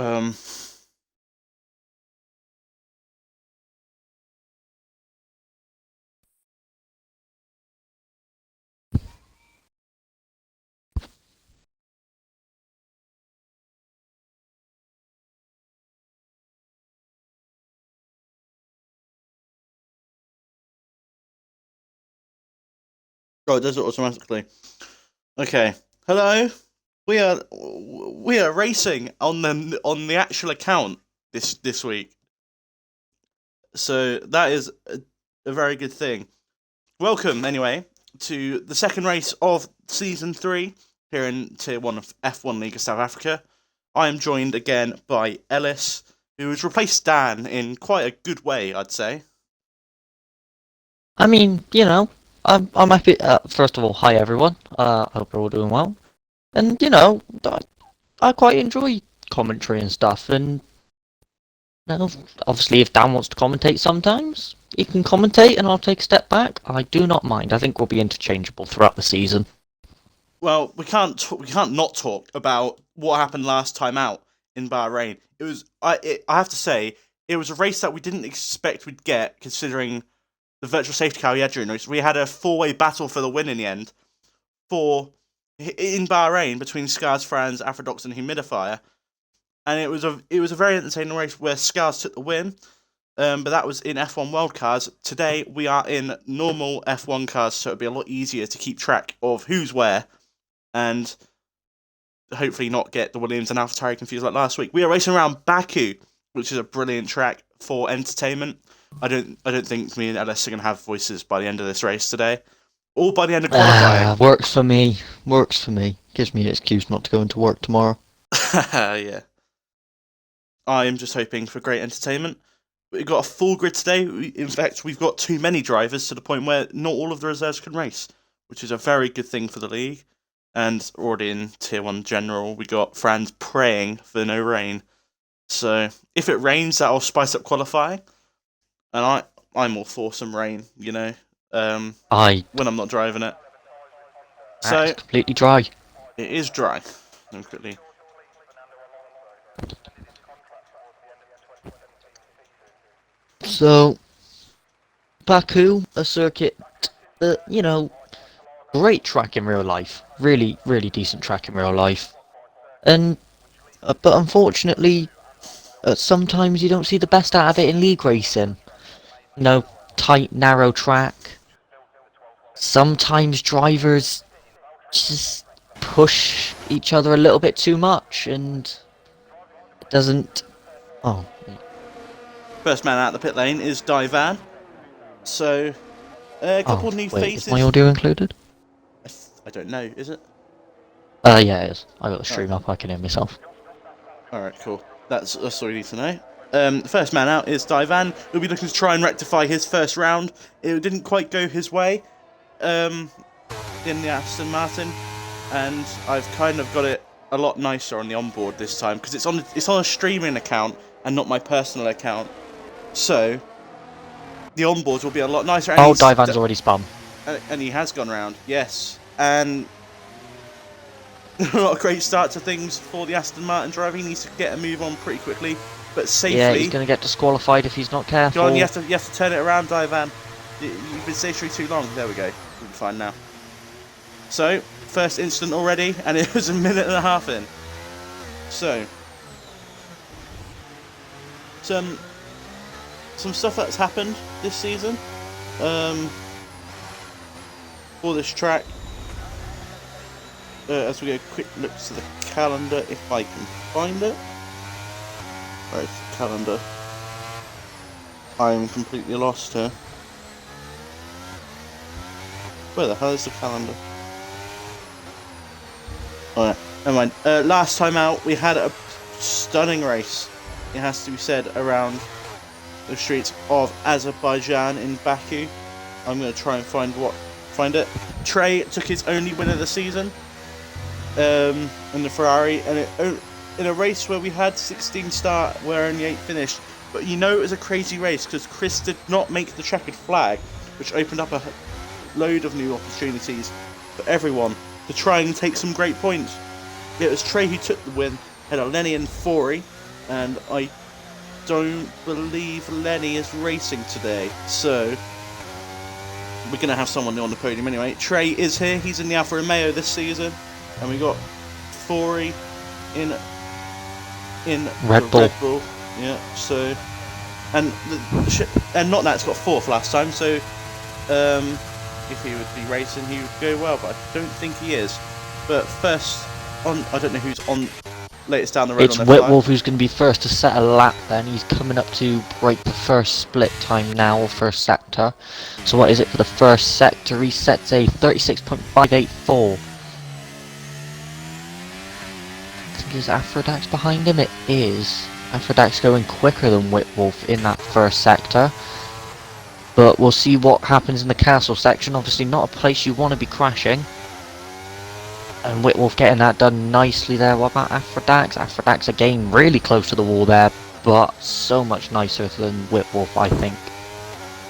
Um, oh, it does it automatically. Okay. Hello. We are racing on the actual account this week. So that is a very good thing. Welcome anyway to the second race of season 3 here in Tier 1 of F1 League of South Africa. I am joined again by Ellis, who has replaced Dan in quite a good way, I'd say. I mean, I'm happy. First of all, hi everyone. I hope you're all doing well. And I quite enjoy commentary and stuff. And obviously, if Dan wants to commentate sometimes, he can commentate, and I'll take a step back. I do not mind. I think we'll be interchangeable throughout the season. Well, we can't not talk about what happened last time out in Bahrain. I have to say, it was a race that we didn't expect we'd get, considering the virtual safety car we had during the race. We had a 4-way battle for the win in the end, in Bahrain between Scars, Franz, Afrodox, and Humidifier, and it was a very entertaining race where Scars took the win. But that was in F1 World Cars. Today we are in normal F1 cars, so it'll be a lot easier to keep track of who's where, and hopefully not get the Williams and AlphaTauri confused like last week. We are racing around Baku, which is a brilliant track for entertainment. I don't think me and Ellis are going to have voices by the end of this race today, or by the end of qualifying. Works for me. Works for me. Gives me an excuse not to go into work tomorrow. Yeah. I am just hoping for great entertainment. We've got a full grid today. In fact, we've got too many drivers to the point where not all of the reserves can race, which is a very good thing for the league. And already in Tier 1 General, we got Franz praying for no rain. So if it rains, that'll spice up qualifying. And I'm all for some rain, when I'm not driving it. So It's completely dry. It is dry. Quickly. So, Baku, a circuit that, great track in real life. Really, really decent track in real life. And, but unfortunately, sometimes you don't see the best out of it in league racing. Tight, narrow track. Sometimes drivers just push each other a little bit too much, and it doesn't... Oh. First man out of the pit lane is Divan. So, a couple of new faces. Is my audio included? I don't know, is it? Yeah, it is. I got the stream up, I can hear myself. Alright, cool. That's all you need to know. The first man out is Divan. He'll be looking to try and rectify his first round. It didn't quite go his way in the Aston Martin, and I've kind of got it a lot nicer on the onboard this time, because it's on a streaming account and not my personal account. So, the onboards will be a lot nicer. And Divan's already spun. And he has gone round, yes. And not a great start to things for the Aston Martin driver. He needs to get a move on pretty quickly, but safely. Yeah, he's going to get disqualified if he's not careful. John, you have to turn it around, Divan. You've been stationary too long. There we go. We'll be fine now. So, first incident already, and it was a minute and a half in. So, some stuff that's happened this season for this track. As we go, quick look to the calendar, if I can find it. Where's the calendar? I'm completely lost here. Where the hell is the calendar? Alright, never mind. Last time out, we had a stunning race, it has to be said, around the streets of Azerbaijan in Baku. I'm going to try and find it. Trey took his only win of the season in the Ferrari, and in a race where we had 16 start, where only 8 finished. But it was a crazy race because Chris did not make the checkered flag, which opened up a load of new opportunities for everyone to try and take some great points. It was Trey who took the win, had a Lenny and Fori, and I don't believe Lenny is racing today, so we're going to have someone on the podium anyway. Trey is here, he's in the Alfa Romeo this season, and we got Fori in Red Bull. Yeah, so, and not that's got 4th last time, so if he would be racing, he would go well, but I don't think he is. But first, I don't know who's on latest down the road. It's on their Whitwolf who's going to be first to set a lap then. He's coming up to break the first split time now, or first sector. So what is it for the first sector? He sets a 36.584. I think is Aphrodite's behind him? It is. Aphrodite's going quicker than Whitwolf in that first sector. But we'll see what happens in the castle section. Obviously not a place you want to be crashing. And Whitwolf getting that done nicely there. What about Aphrodite? Aphrodite's again really close to the wall there, but so much nicer than Whitwolf, I think.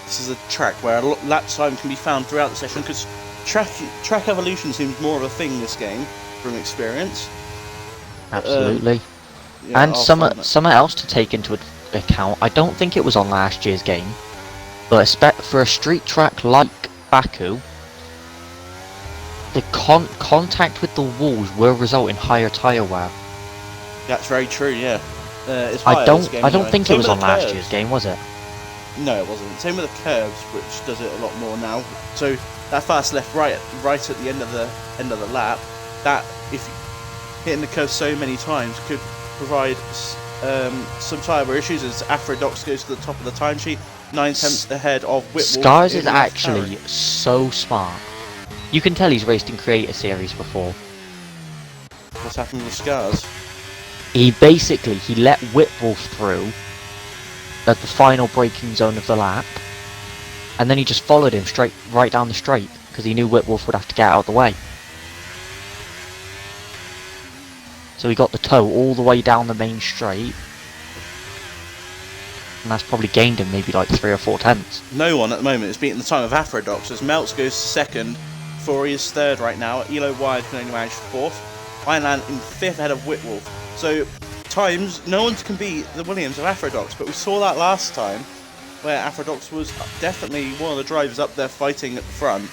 This is a track where a lap time can be found throughout the session, because track evolution seems more of a thing this game, from experience. Absolutely. Yeah, and something else to take into account, I don't think it was on last year's game, but for a street track like Baku, the contact with the walls will result in higher tyre wear. That's very true, yeah. It's I don't think Same it was with on the last curves. year's game, was it? No, it wasn't. Same with the curves, which does it a lot more now. So that fast left right at the end of the lap, that if hitting the curve so many times could provide some tyre wear issues, as Aphrodite goes to the top of the timesheet, 9/10 ahead of Whitwolf. Scars is actually so smart. You can tell he's raced in Creator Series before. What's happened with Scars? He let Whitwolf through at the final braking zone of the lap, and then he just followed him right down the straight, because he knew Whitwolf would have to get out of the way. So he got the tow all the way down the main straight, and that's probably gained him maybe like 3 or 4 tenths. No one at the moment is beating the time of Aphrodite, as Meltz goes second, Fori is third right now, Elo Wide can only manage 4th, Ironland in 5th ahead of Whitwolf. So times, no one can beat the Williams of Aphrodite, but we saw that last time, where Aphrodite was definitely one of the drivers up there fighting at the front.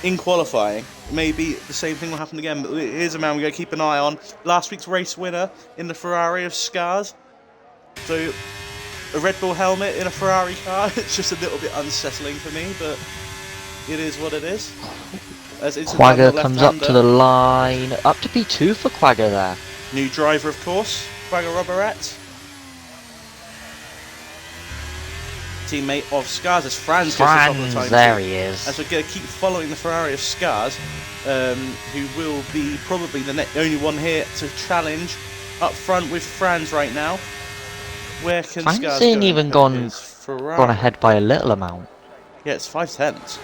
In qualifying, maybe the same thing will happen again, but here's a man we're going to keep an eye on. Last week's race winner in the Ferrari of Scars. So a Red Bull helmet in a Ferrari car, it's just a little bit unsettling for me, but it is what it is. Quagga comes up to the line, up to P2 for Quagga there. New driver, of course, Quagga Robert. Teammate of Scars as Franz goes to the top of the time. There he is. As we're going to keep following the Ferrari of Scars, who will be probably the only one here to challenge up front with Franz right now. Where can Franz Scars ain't go? even gone ahead by a little amount. Yeah, it's 5/10.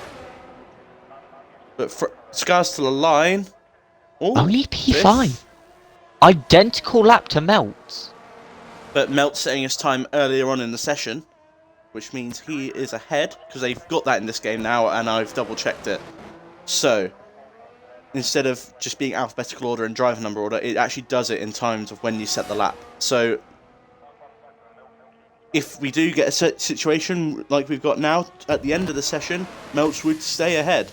But Scars to the line. Ooh, only P5. Identical lap to Meltz. But Meltz setting his time earlier on in the session, which means he is ahead, because they've got that in this game now, and I've double checked it. So instead of just being alphabetical order and driver number order, it actually does it in times of when you set the lap. So if we do get a situation like we've got now at the end of the session, Meltz would stay ahead,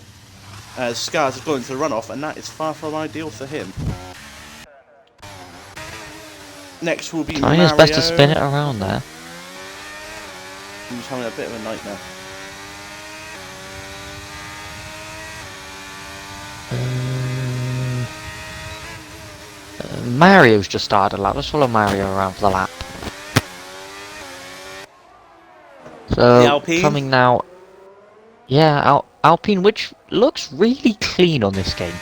as Scars has gone into the runoff, and that is far from ideal for him. Next will be Trying his best to spin it around there. He's having a bit of a nightmare. Mario's just started a lap. Let's follow Mario around for the lap. So, coming now... Yeah, Alpine, which looks really clean on this game.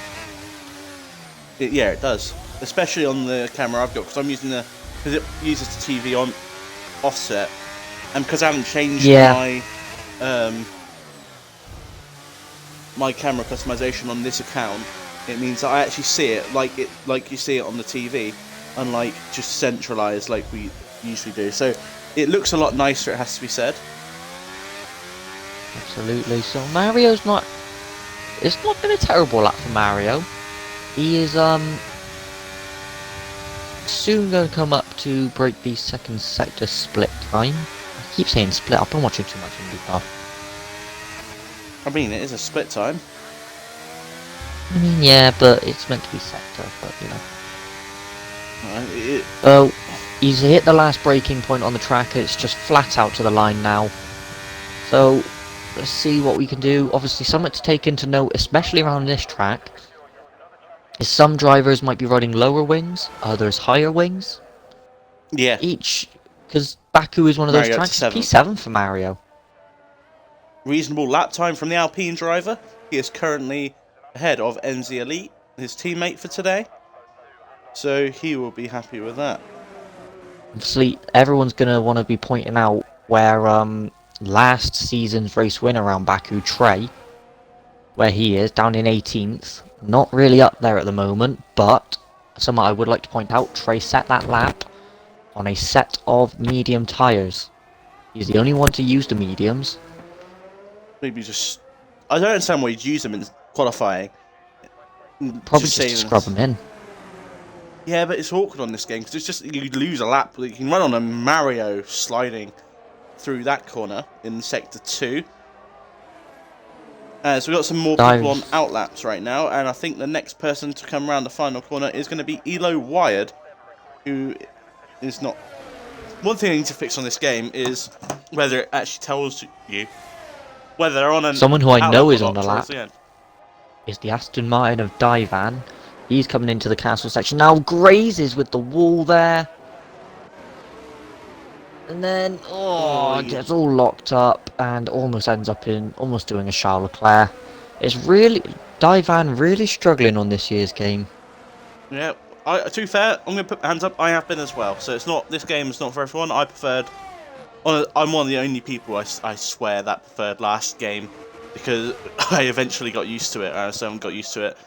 Yeah, it does. Especially on the camera I've got, because I'm using because it uses the TV on offset, and because I haven't changed my my camera customization on this account, it means that I actually see it like you see it on the TV, unlike just centralized like we usually do. So it looks a lot nicer, it has to be said. Absolutely. So Mario's not... It's not been a terrible lap for Mario. He is soon going to come up to break the second sector split time. I keep saying split, I've been watching too much IndyCar. I mean, it is a split time. I mean, yeah, but it's meant to be sector, but you know. Well, He's hit the last braking point on the track, it's just flat out to the line now. So, let's see what we can do. Obviously, something to take into note, especially around this track, is some drivers might be riding lower wings, others higher wings. Yeah. Because Baku is one of those Mario tracks, to P7 for Mario. Reasonable lap time from the Alpine driver. He is currently ahead of NZ Elite, his teammate for today. So he will be happy with that. Obviously, everyone's going to want to be pointing out where last season's race winner around Baku, Trey, where he is, down in 18th. Not really up there at the moment, but something I would like to point out, Trey set that lap on a set of medium tyres. He's the only one to use the mediums. Maybe just... I don't understand why you'd use them in qualifying. Probably just to scrub them in. Yeah, but it's awkward on this game, because it's just, you lose a lap. You can run on a Mario sliding through that corner in Sector 2. So we've got some more people on outlaps right now, and I think the next person to come around the final corner is going to be Elo Wired, who is not... One thing I need to fix on this game is whether it actually tells you whether they're on an... Someone who I know is on the lap the is the Aston Martin of Divan. He's coming into the castle section now, grazes with the wall there. And then, gets all locked up and almost ends up in, almost doing a Charles Leclerc. It's really, Divan really struggling on this year's game. Yeah, to be fair, I'm going to put my hands up, I have been as well. So it's not, this game is not for everyone. I preferred, I'm one of the only people I swear that preferred last game, because I eventually got used to it. So I got used to it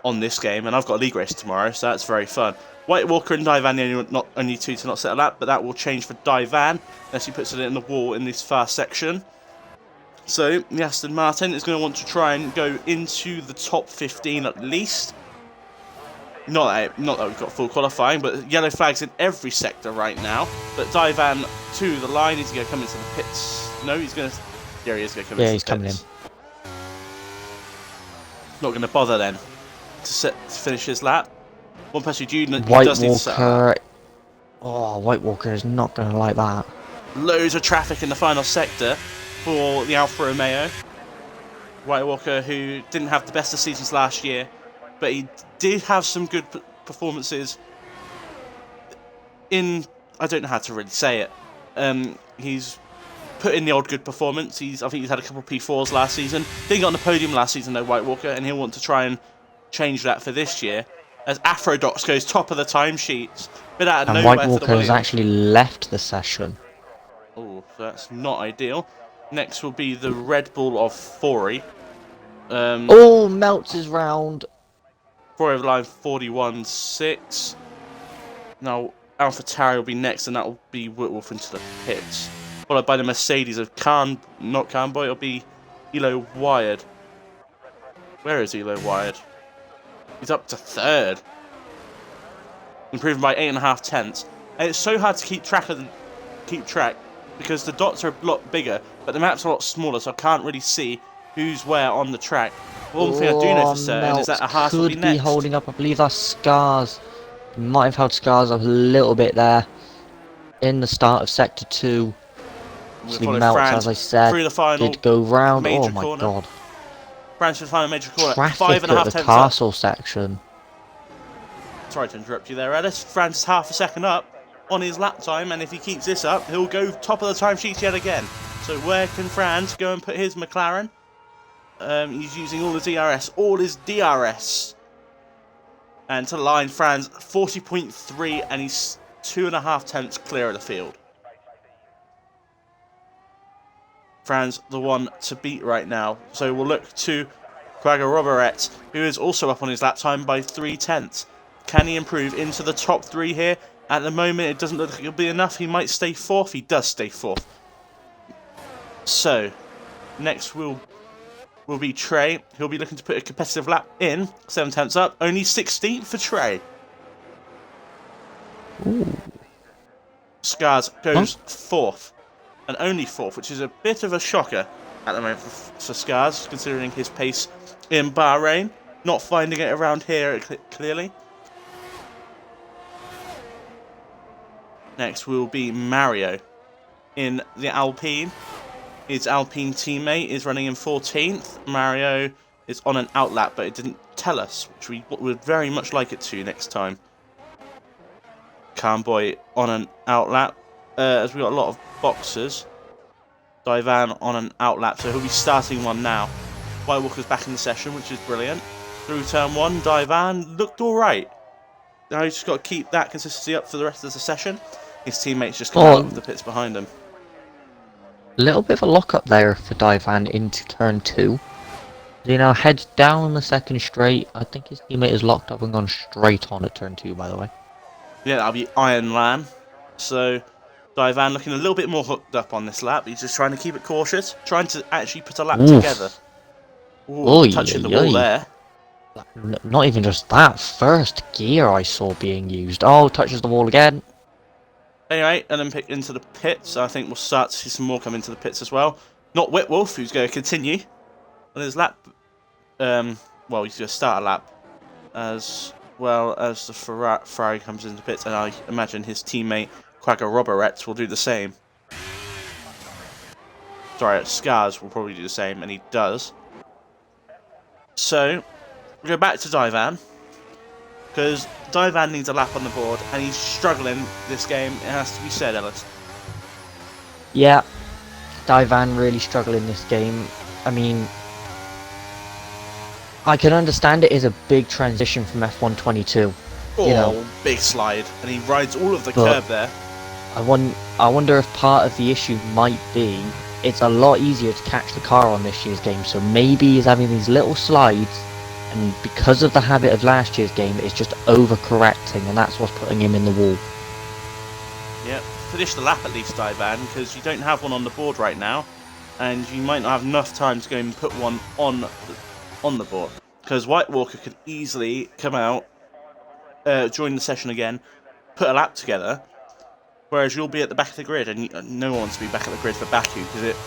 on this game, and I've got a league race tomorrow, so that's very fun. White Walker and Divan not only two to not set a lap, but that will change for Divan as he puts it in the wall in this fast section. So the Aston Martin is going to want to try and go into the top 15 at least. Not that we've got full qualifying, but yellow flags in every sector right now. But Divan to the line, is he going to come into the pits? No, he's going to... Yeah, he is going to come into the pits. Coming in. Not going to bother then to finish his lap. One person who White does need to set up. White Walker is not going to like that. Loads of traffic in the final sector for the Alfa Romeo. White Walker, who didn't have the best of seasons last year, but he did have some good performances in... I don't know how to really say it. He's put in the old good performance. I think he's had a couple of P4s last season. Didn't get on the podium last season though, White Walker, and he'll want to try and change that for this year. As Afrodox goes top of the timesheets. Bit out of nowhere. White Walker has actually left the session. Oh, that's not ideal. Next will be the Red Bull of Fori. Melts his round. Fori of line 41.6. Now, AlphaTauri will be next, and that will be Whitwolf into the pits. Followed by the Mercedes of not Carnboy, it'll be Elo Wired. Where is Elo Wired? He's up to third. Improving by 8.5 tenths. And it's so hard to keep track because the dots are a lot bigger, but the map's a lot smaller, so I can't really see who's where on the track. One thing I do know for certain is that a Haas will be next. Could be holding up, I believe that's Scars. He might have held Scars up a little bit there in the start of Sector 2. Melts, as I said, through the final did go round. Oh my corner. god. France for the final major corner. Traffic at the castle section. Sorry to interrupt you there, Ellis. France is half a second up on his lap time, and if he keeps this up, he'll go top of the timesheets yet again. So where can Franz go and put his McLaren? He's using all his DRS. And to the line, Franz 40.3, and he's 2.5 tenths clear of the field. Franz, the one to beat right now. So we'll look to Quagga Robert, who is also up on his lap time by 3 tenths. Can he improve into the top 3 here? At the moment, it doesn't look like it'll be enough. He might stay 4th. He does stay 4th. So, next will be Trey. He'll be looking to put a competitive lap in. 7 tenths up. Only 16th for Trey. Ooh. Scars Huh? goes fourth, and only fourth, which is a bit of a shocker at the moment for Scars, considering his pace in Bahrain. Not finding it around here clearly. Next will be Mario in the Alpine. His Alpine teammate is running in 14th. Mario is on an outlap, but it didn't tell us, which we would very much like it to next time. Calmboy on an outlap, as we got a lot of boxers. Divan on an outlap, so he'll be starting one now. White Walker's back in the session, which is brilliant. Through turn one, Divan looked alright. Now he's just got to keep that consistency up for the rest of the session. His teammates just come out of the pits behind him. A little bit of a lock-up there for Divan into turn 2. He now heads down the second straight. I think his teammate is locked up and gone straight on at turn 2, by the way. Yeah, that'll be Iron Lamb. So, Divan looking a little bit more hooked up on this lap. He's just trying to keep it cautious, trying to actually put a lap together. Ooh, touching the wall there. Not even just that. First gear I saw being used. Oh, touches the wall again. Anyway, Olympic into the pits. I think we'll start to see some more come into the pits as well. Not Whitwolf, who's going to continue on his lap. Well, he's going to start a lap. As well as the Ferrari comes into the pits. And I imagine his teammate, Quagga Roberets, will do the same. Sorry, Scars will probably do the same, and he does. So, we go back to Divan. Because Divan needs a lap on the board, and he's struggling this game, it has to be said, Ellis. Yeah, Divan really struggling this game. I mean, I can understand it is a big transition from F122. Oh, you know, big slide, and he rides all of the curb there. I wonder if part of the issue might be it's a lot easier to catch the car on this year's game, so maybe he's having these little slides, and because of the habit of last year's game, it's just overcorrecting, and that's what's putting him in the wall. Yep, finish the lap at least, Divan, because you don't have one on the board right now, and you might not have enough time to go and put one on the board. Because White Walker could easily come out, join the session again, put a lap together, whereas you'll be at the back of the grid, and no one wants to be back at the grid for Baku, because it's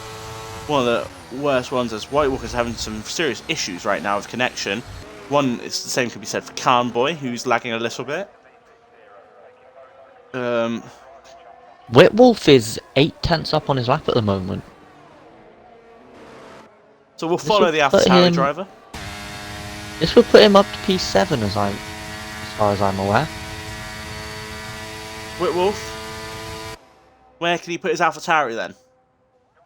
one of the worst ones, as White Walker's having some serious issues right now with connection. One, it's the same could be said for Calmboy, who's lagging a little bit. Whitwolf is 8 tenths up on his lap at the moment. So we'll follow the AlphaTauri driver. This will put him up to P7 as far as I'm aware. Whitwolf, where can he put his AlphaTauri then?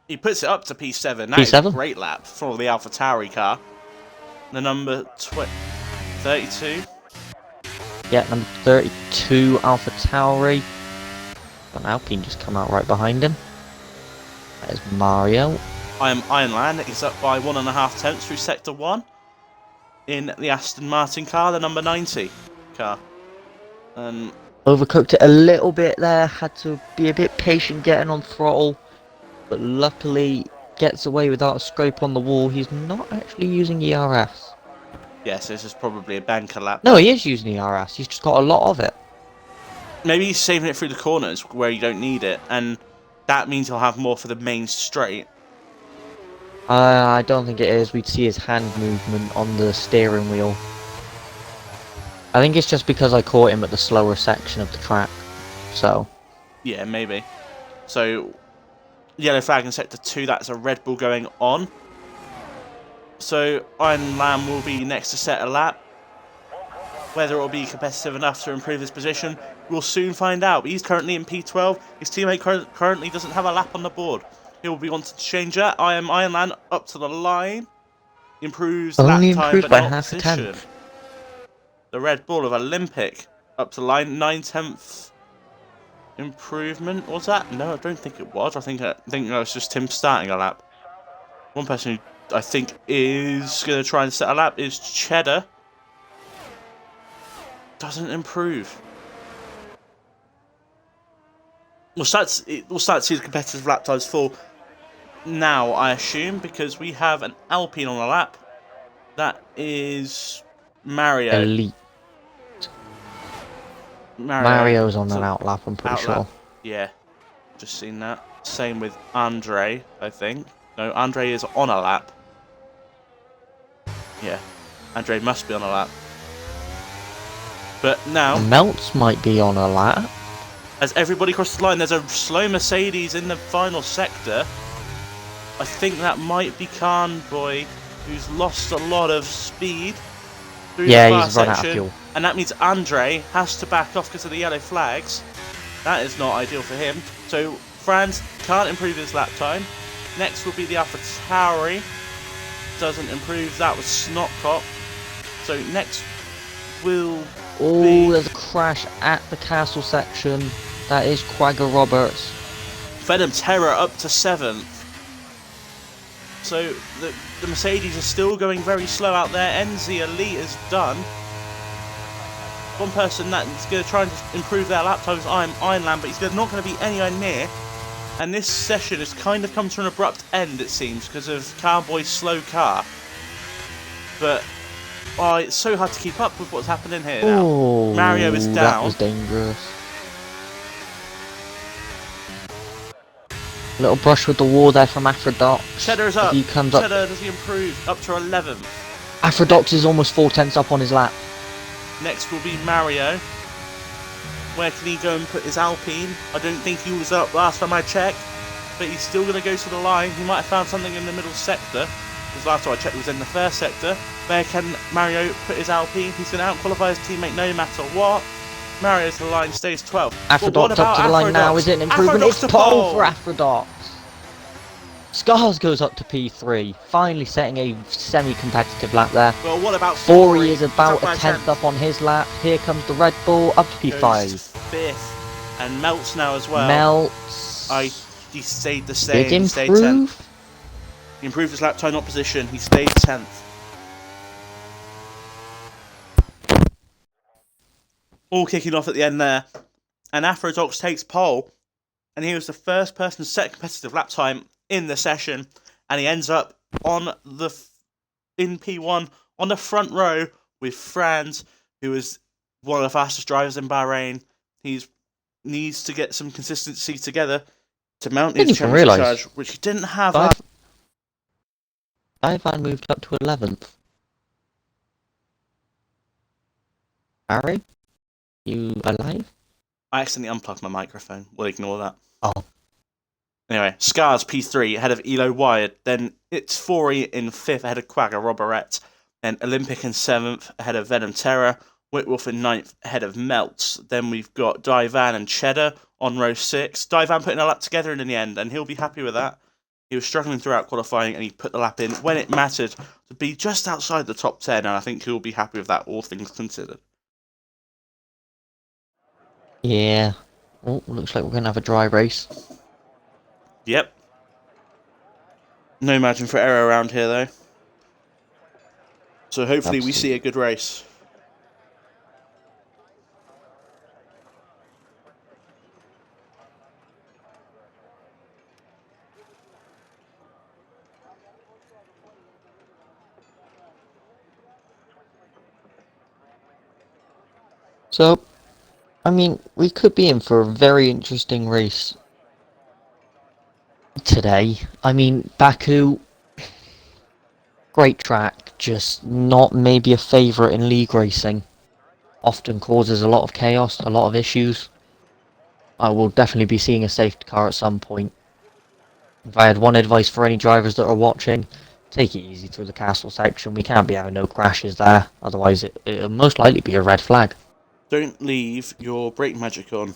He puts it up to P7. That is a great lap for the AlphaTauri car. The number 32. Yeah, number 32 AlphaTauri. An Alpine just come out right behind him. That is Mario. Ironland is up by 1.5 tenths through Sector 1 in the Aston Martin car, the number 90 car. Overcooked it a little bit there, had to be a bit patient getting on throttle, but luckily gets away without a scrape on the wall. He's not actually using ERS. Yes, this is probably a banker lap. No, he is using ERS, he's just got a lot of it. Maybe he's saving it through the corners where you don't need it, and that means he'll have more for the main straight. I don't think it is. We'd see his hand movement on the steering wheel. I think it's just because I caught him at the slower section of the track. So. Yeah, maybe. So, yellow flag in Sector 2, that's a Red Bull going on. So, Iron Lamb will be next to set a lap. Whether it will be competitive enough to improve his position, we'll soon find out. He's currently in P12. His teammate currently doesn't have a lap on the board. He'll be wanting to change that. Iron Land up to the line. Improves lap time, but not position. The Red Bull of Olympic up to the line. 9/10 improvement. Was that? No, I don't think it was. I think that was just him starting a lap. One person who I think is going to try and set a lap is Cheddar. Doesn't improve. We'll start to see the competitive lap times fall now, I assume, because we have an Alpine on the lap. That is Mario. Elite. Mario's on an outlap, I'm pretty sure. Yeah, just seen that. Same with Andre, I think. No, Andre is on a lap. Yeah, Andre must be on a lap. But now, Melts might be on a lap. as everybody crosses the line, there's a slow Mercedes in the final sector. I think that might be Khan Boy, who's lost a lot of speed through the far he's run out of section. fuel. And that means Andre has to back off because of the yellow flags. That is not ideal for him. So Franz can't improve his lap time. Next will be the Alpha Tauri. Doesn't improve. That was Snotcop. So next will be... there's a crash at the castle section. That is Quagga Roberts. Venom Terror up to 7th. So the Mercedes is still going very slow out there. NZ Elite is done. One person that's going to try and improve their lap time is Ironland, but he's not going to be anywhere near. And this session has kind of come to an abrupt end, it seems, because of Cowboy's slow car. But it's so hard to keep up with what's happening here now. Mario is down. That was dangerous. Little brush with the wall there from Aphrodox. Cheddar's up. He comes Cheddar, up. does he improve? Up to 11th. Aphrodox is almost 4/10 up on his lap. Next will be Mario. Where can he go and put his Alpine? I don't think he was up last time I checked, but he's still going to go to the line. He might have found something in the middle sector, because last time I checked he was in the first sector. Where can Mario put his Alpine? He's going to out-qualify his teammate no matter what. Mario to the line, stays 12th. Aphrodox up to the line now, is it an improvement? It's pole for Aphrodox. Scars goes up to P3, finally setting a semi-competitive lap there. Well, what about Fori is about a 10th up on his lap. Here comes the Red Bull up to P5. Goes to 5th, and Melts now as well. Melts. He stayed the same. Did He stayed 10th. He improved his lap time, not position. He stayed 10th. All kicking off at the end there, and Aphrodox takes pole, and he was the first person to set competitive lap time in the session, and he ends up in P1 on the front row with Franz, who is one of the fastest drivers in Bahrain. He needs to get some consistency together to mount his championship charge, which he didn't have last. Ivan moved up to 11th. Harry, you alive? I accidentally unplugged my microphone. We'll ignore that. Oh. Anyway, Scars P3 ahead of Elo Wired. Then it's Fori in 5th ahead of Quagga Robert. Then Olympic in 7th ahead of Venom Terror. Whitwolf in 9th ahead of Melts. Then we've got Divan and Cheddar on row 6. Divan putting a lap together in the end, and he'll be happy with that. He was struggling throughout qualifying, and he put the lap in when it mattered to be just outside the top 10, and I think he'll be happy with that, all things considered. Yeah. Oh, looks like we're going to have a dry race. Yep. No margin for error around here, though. So hopefully we see a good race. So, I mean, we could be in for a very interesting race today. I mean, Baku, great track, just not maybe a favourite in league racing. Often causes a lot of chaos, a lot of issues. I will definitely be seeing a safety car at some point. If I had one advice for any drivers that are watching, take it easy through the castle section. We can't be having no crashes there, otherwise it'll most likely be a red flag. Don't leave your brake magic on.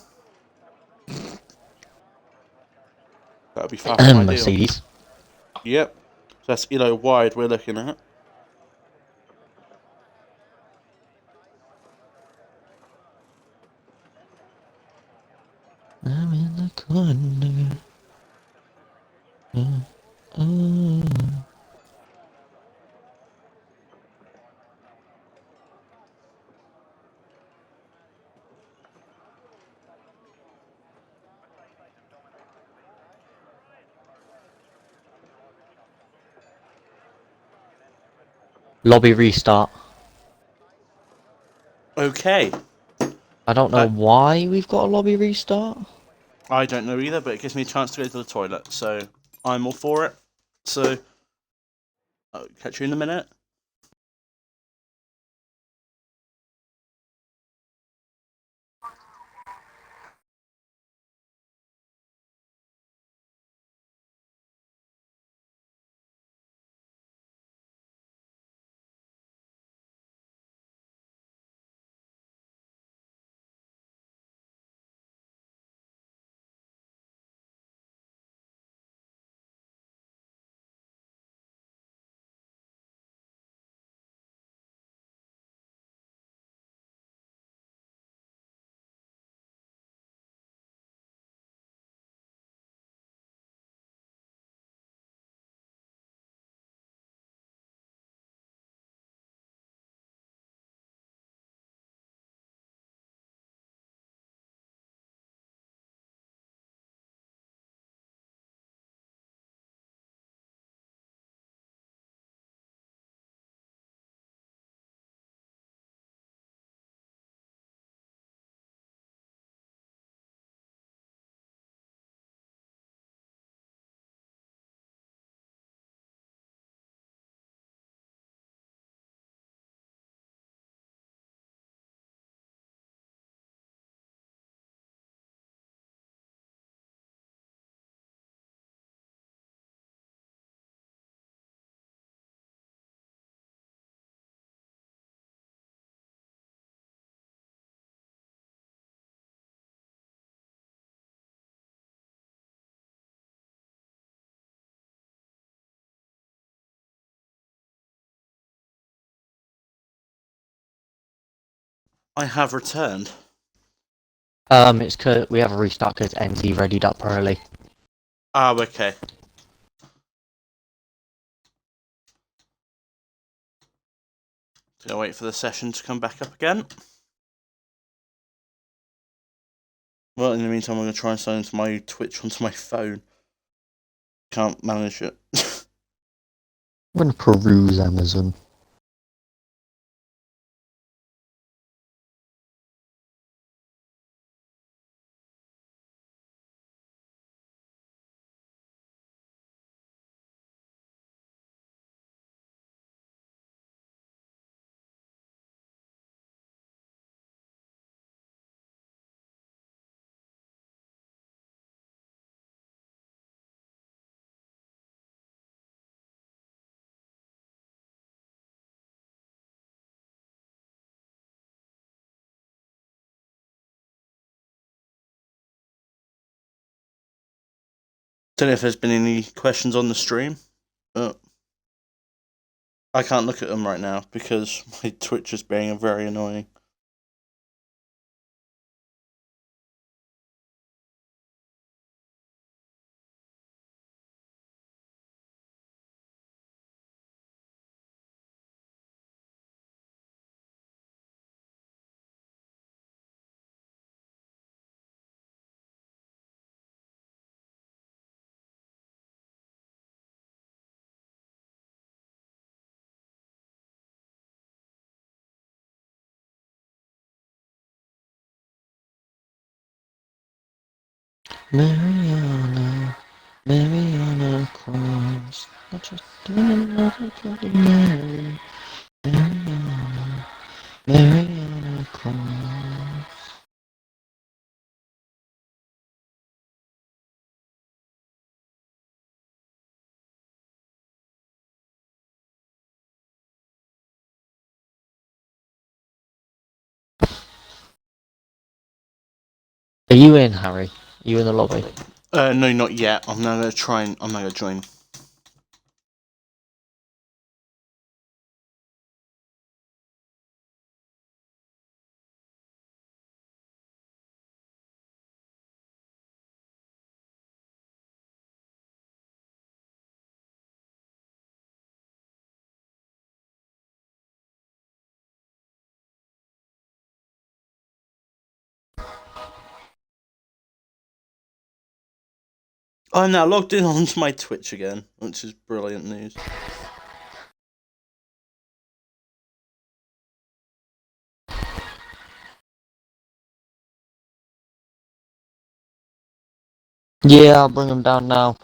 That'll be far from ideal. Mercedes. Yep. So that's Elo Wide we're looking at. I'm in the corner. Lobby restart. Okay. I don't know Uh, why we've got a lobby restart. I don't know either, but it gives me a chance to go to the toilet, so I'm all for it. So, I'll catch you in a minute. I have returned. It's 'cause we have a restart because NZ readied up early. Oh, okay. Gonna wait for the session to come back up again. Well, in the meantime, I'm gonna try and sign into my Twitch onto my phone. Can't manage it. I'm gonna peruse Amazon. Don't know if there's been any questions on the stream, but I can't look at them right now because my Twitch is being very annoying. Mariana, Mariana Cross. I just another Bloody Mary. Mariana, Mariana Cross. Are you in, Harry? Are you in the lobby? No, not yet. I'm now gonna try and I'm now gonna join. I'm now logged in onto my Twitch again, which is brilliant news. Yeah, I'll bring them down now.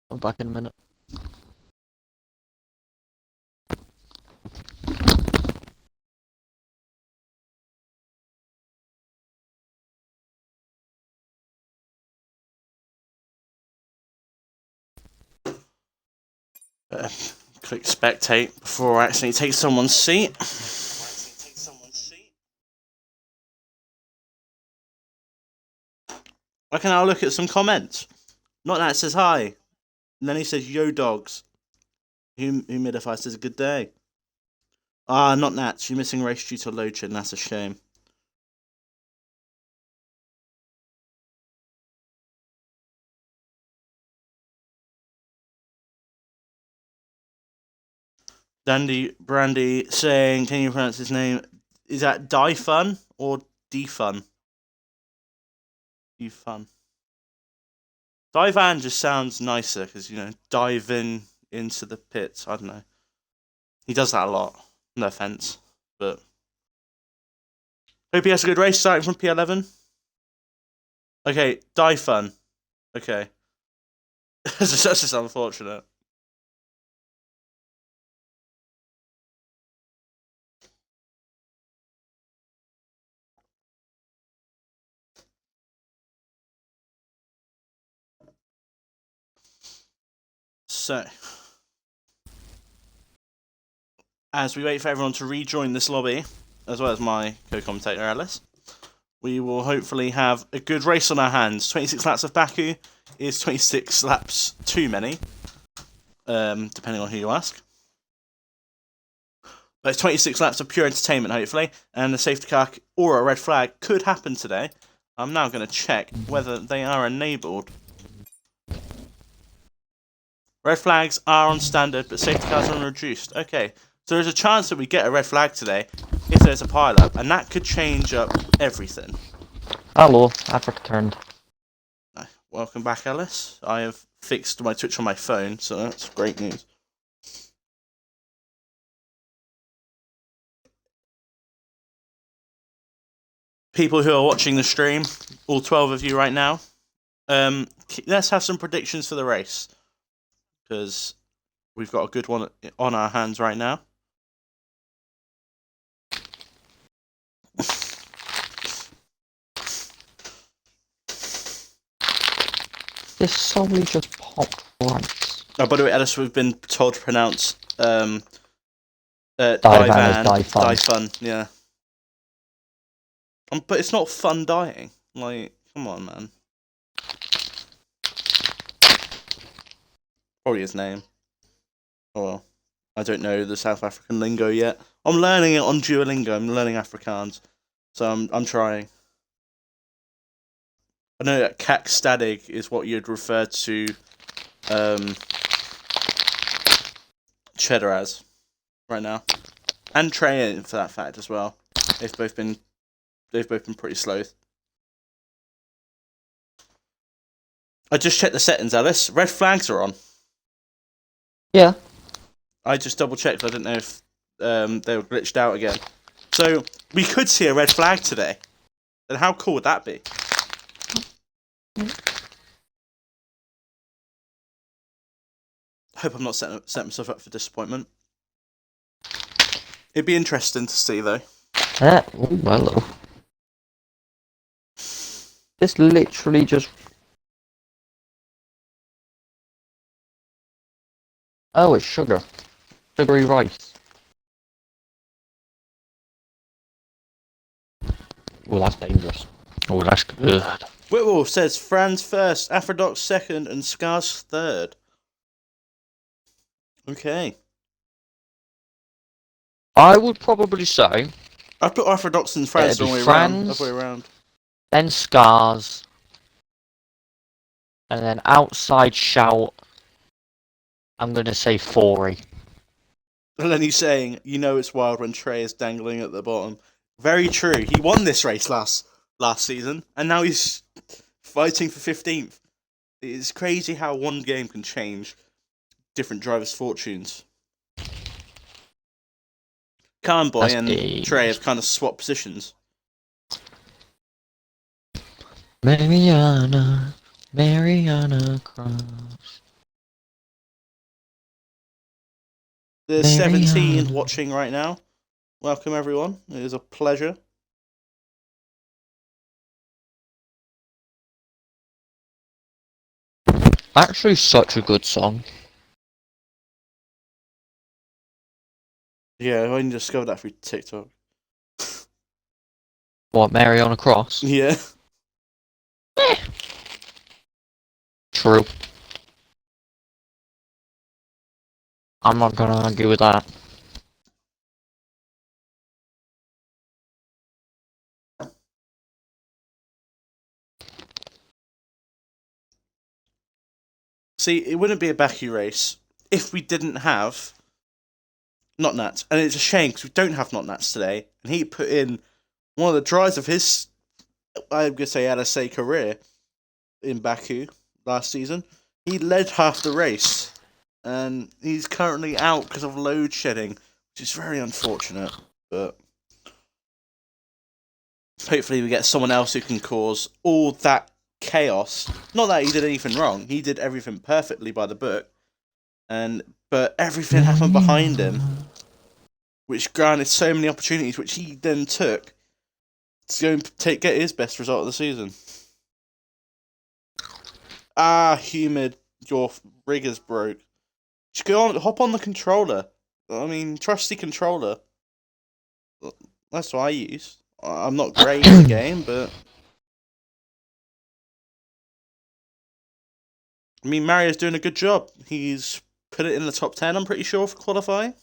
I'm back in a minute. Click spectate before I accidentally take someone's seat. I can now look at some comments. Not that says hi. And then he says, yo dogs. Humidify says, good day. Ah, not Nats. You're missing race due to load shed. That's a shame. Dandy Brandy saying, can you pronounce his name? Is that Die-Fun or Defun? Defun. Divan just sounds nicer because, you know, diving into the pits. I don't know. He does that a lot. No offense, but hope he has a good race starting from P11. Okay, Die-Fun. Okay. That's just unfortunate. So, as we wait for everyone to rejoin this lobby, as well as my co-commentator Alice, we will hopefully have a good race on our hands. 26 laps of Baku is 26 laps too many, depending on who you ask. But it's 26 laps of pure entertainment, hopefully, and the safety car or a red flag could happen today. I'm now going to check whether they are enabled. Red flags are on standard, but safety cars are on reduced. Okay, so there's a chance that we get a red flag today if there's a pile-up, and that could change up everything. Hello, I've returned. Welcome back, Alice. I have fixed my Twitch on my phone, so that's great news. People who are watching the stream, all 12 of you right now, let's have some predictions for the race, because we've got a good one on our hands right now. This solely just popped right. Oh, by the way, Alice, we've been told to pronounce Divan Divan, as Die-Fun. Die-Fun, yeah. But it's not fun dying. Like, come on, man. Probably his name. Oh well. I don't know the South African lingo yet. I'm learning it on Duolingo. I'm learning Afrikaans. So I'm trying. I know that Kak Stadig is what you'd refer to Cheddar as right now. And Trey for that fact as well. They've both been pretty slow. I just checked the settings, Alice. Red flags are on. Yeah. I just double checked. I didn't know if they were glitched out again. So we could see a red flag today. And how cool would that be? Hope I'm not setting myself up for disappointment. It'd be interesting to see though. Oh, hello. This literally just... Oh, it's sugar. Sugary rice. Oh, that's dangerous. Oh, that's good. Whitwolf says Franz first, Aphrodite second, and Scars third. Okay. I would probably say... I'd put Aphrodite and Franz the other way around. Then Scars. And then outside shout. I'm going to say Fori. And then he's saying, you know it's wild when Trey is dangling at the bottom. Very true. He won this race last season, and now he's fighting for 15th. It's crazy how one game can change different drivers' fortunes. Carnboy and Trey have kind of swapped positions. Mariana. Mariana Cross. There's 17 Mariana. watching right now. Welcome everyone. It is a pleasure. Actually, such a good song. Yeah, I only discovered that through TikTok. What, Mariana Cross? Yeah. True. I'm not gonna argue with that. See, it wouldn't be a Baku race if we didn't have Not Nats. And it's a shame because we don't have Not Nats today. And he put in one of the drives of his, I'm going to say, LSA career in Baku last season. He led half the race. And he's currently out because of load shedding, which is very unfortunate. But hopefully we get someone else who can cause all that chaos. Not that he did anything wrong. He did everything perfectly by the book. But everything happened behind him, which granted so many opportunities, which he then took to go and get his best result of the season. Humid, your rig is broke. Just hop on the controller. I mean, trusty controller. That's what I use. I'm not great in the game, but I mean, Mario's doing a good job. He's put it in the top 10, I'm pretty sure, for qualifying.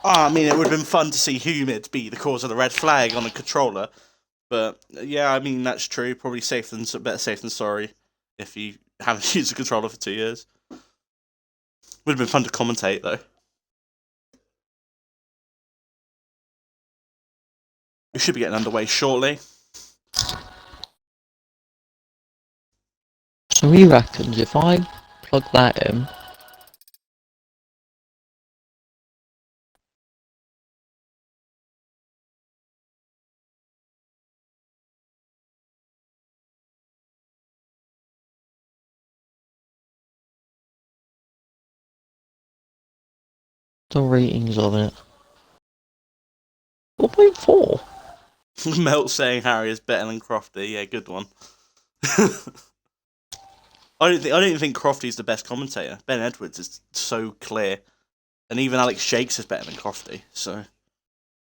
I mean, it would have been fun to see Humid be the cause of the red flag on a controller. But yeah, I mean, that's true. Probably better safe than sorry if you haven't used a controller for 2 years. Would have been fun to commentate, though. We should be getting underway shortly. So he reckons if I plug that in, the ratings of it. 4.4. Melt saying Harry is better than Crofty. Yeah, good one. I don't think Crofty's the best commentator. Ben Edwards is so clear, and even Alex Shakes is better than Crofty. So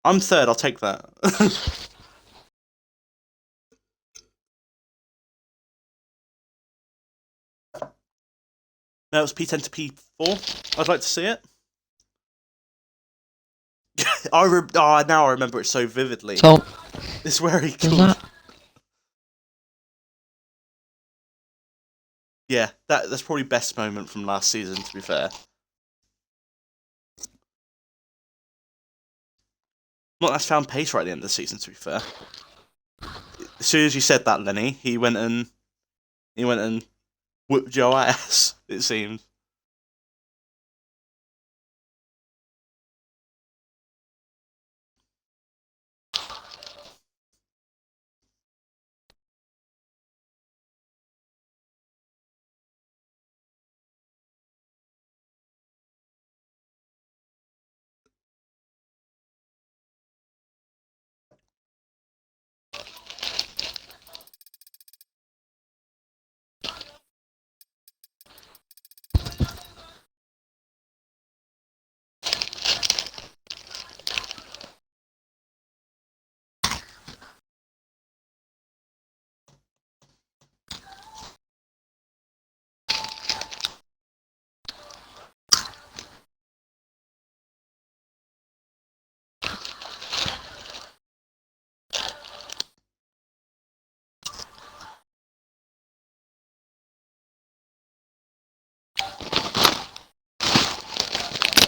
I'm third. I'll take that. Now it's P10 to P4. I'd like to see it. Now I remember it so vividly. So, It's where he is called. that... Yeah, that's probably best moment from last season. To be fair, not that's found pace right at the end of the season. To be fair, as soon as you said that, Lenny, he went and whipped your ass. It seems.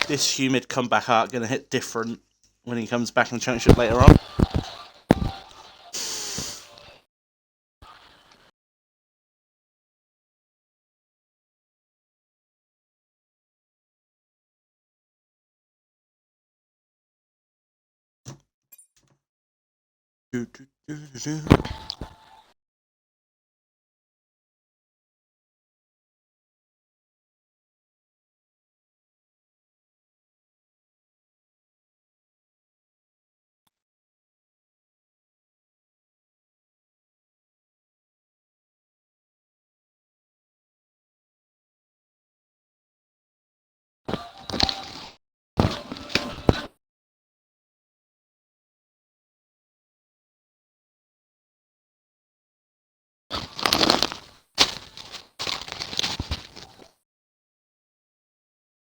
This humid comeback arc gonna hit different when he comes back in the championship later on. Do, do, do, do, do.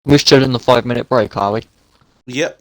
We're still in the 5 minute break, are we? Yep.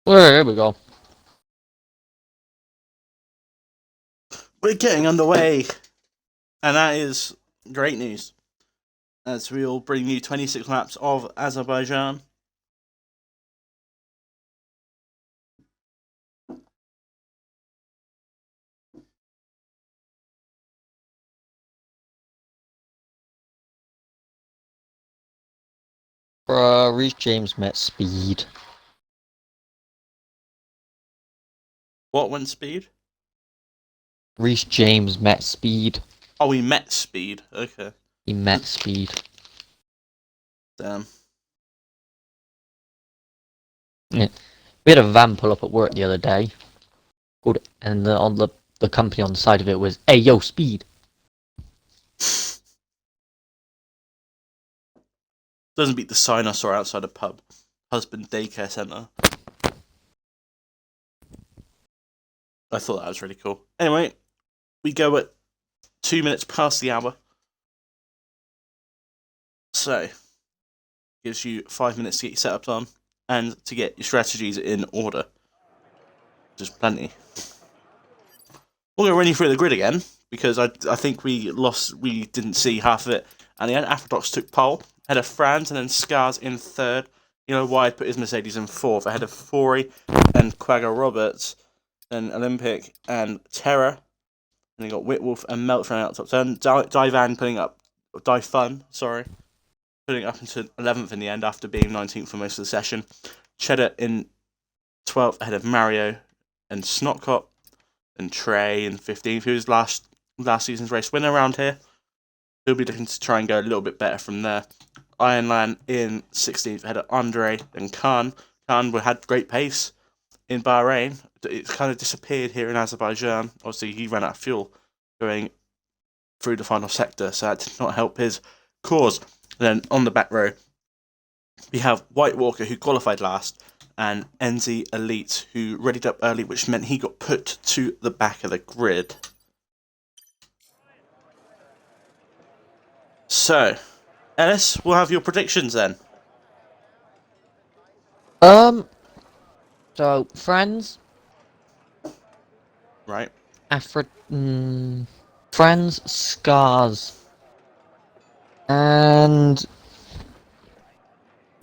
Well, here we go. We're getting underway. And that is great news. As we'll bring you 26 laps of Azerbaijan. Reece James met speed. What went speed? Reece James met speed. Oh, we met speed. Okay. He met speed. Damn. Yeah. We had a van pull up at work the other day. And on the company on the side of it was, "Hey, yo, speed." Doesn't beat the sign I saw outside a pub. Husband daycare centre. I thought that was really cool. Anyway, we go at 2 minutes past the hour. So, gives you 5 minutes to get your setups on and to get your strategies in order. Just plenty. We're going to run you through the grid again because I think we didn't see half of it. And the end, Afrodox took pole, ahead of Franz, and then Scars in third. You know, Wide put his Mercedes in fourth, ahead of Fori and Quagga Roberts, then Olympic and Terra. And you got Whitwolf and Melch running out top 10. Divan putting up, Difun, sorry, putting up into 11th in the end after being 19th for most of the session. Cheddar in 12th, ahead of Mario and Snotcop. And Trey in 15th, who was last season's race winner around here. He'll be looking to try and go a little bit better from there. Ironland in 16th, ahead of Andre and Khan. Khan had great pace in Bahrain. It kind of disappeared here in Azerbaijan. Obviously, he ran out of fuel going through the final sector, so that did not help his cause. And then on the back row, we have White Walker, who qualified last, and NZ Elite, who readied up early, which meant he got put to the back of the grid. So, Ellis, we'll have your predictions then. So, Franz, Right. Franz, Scars, and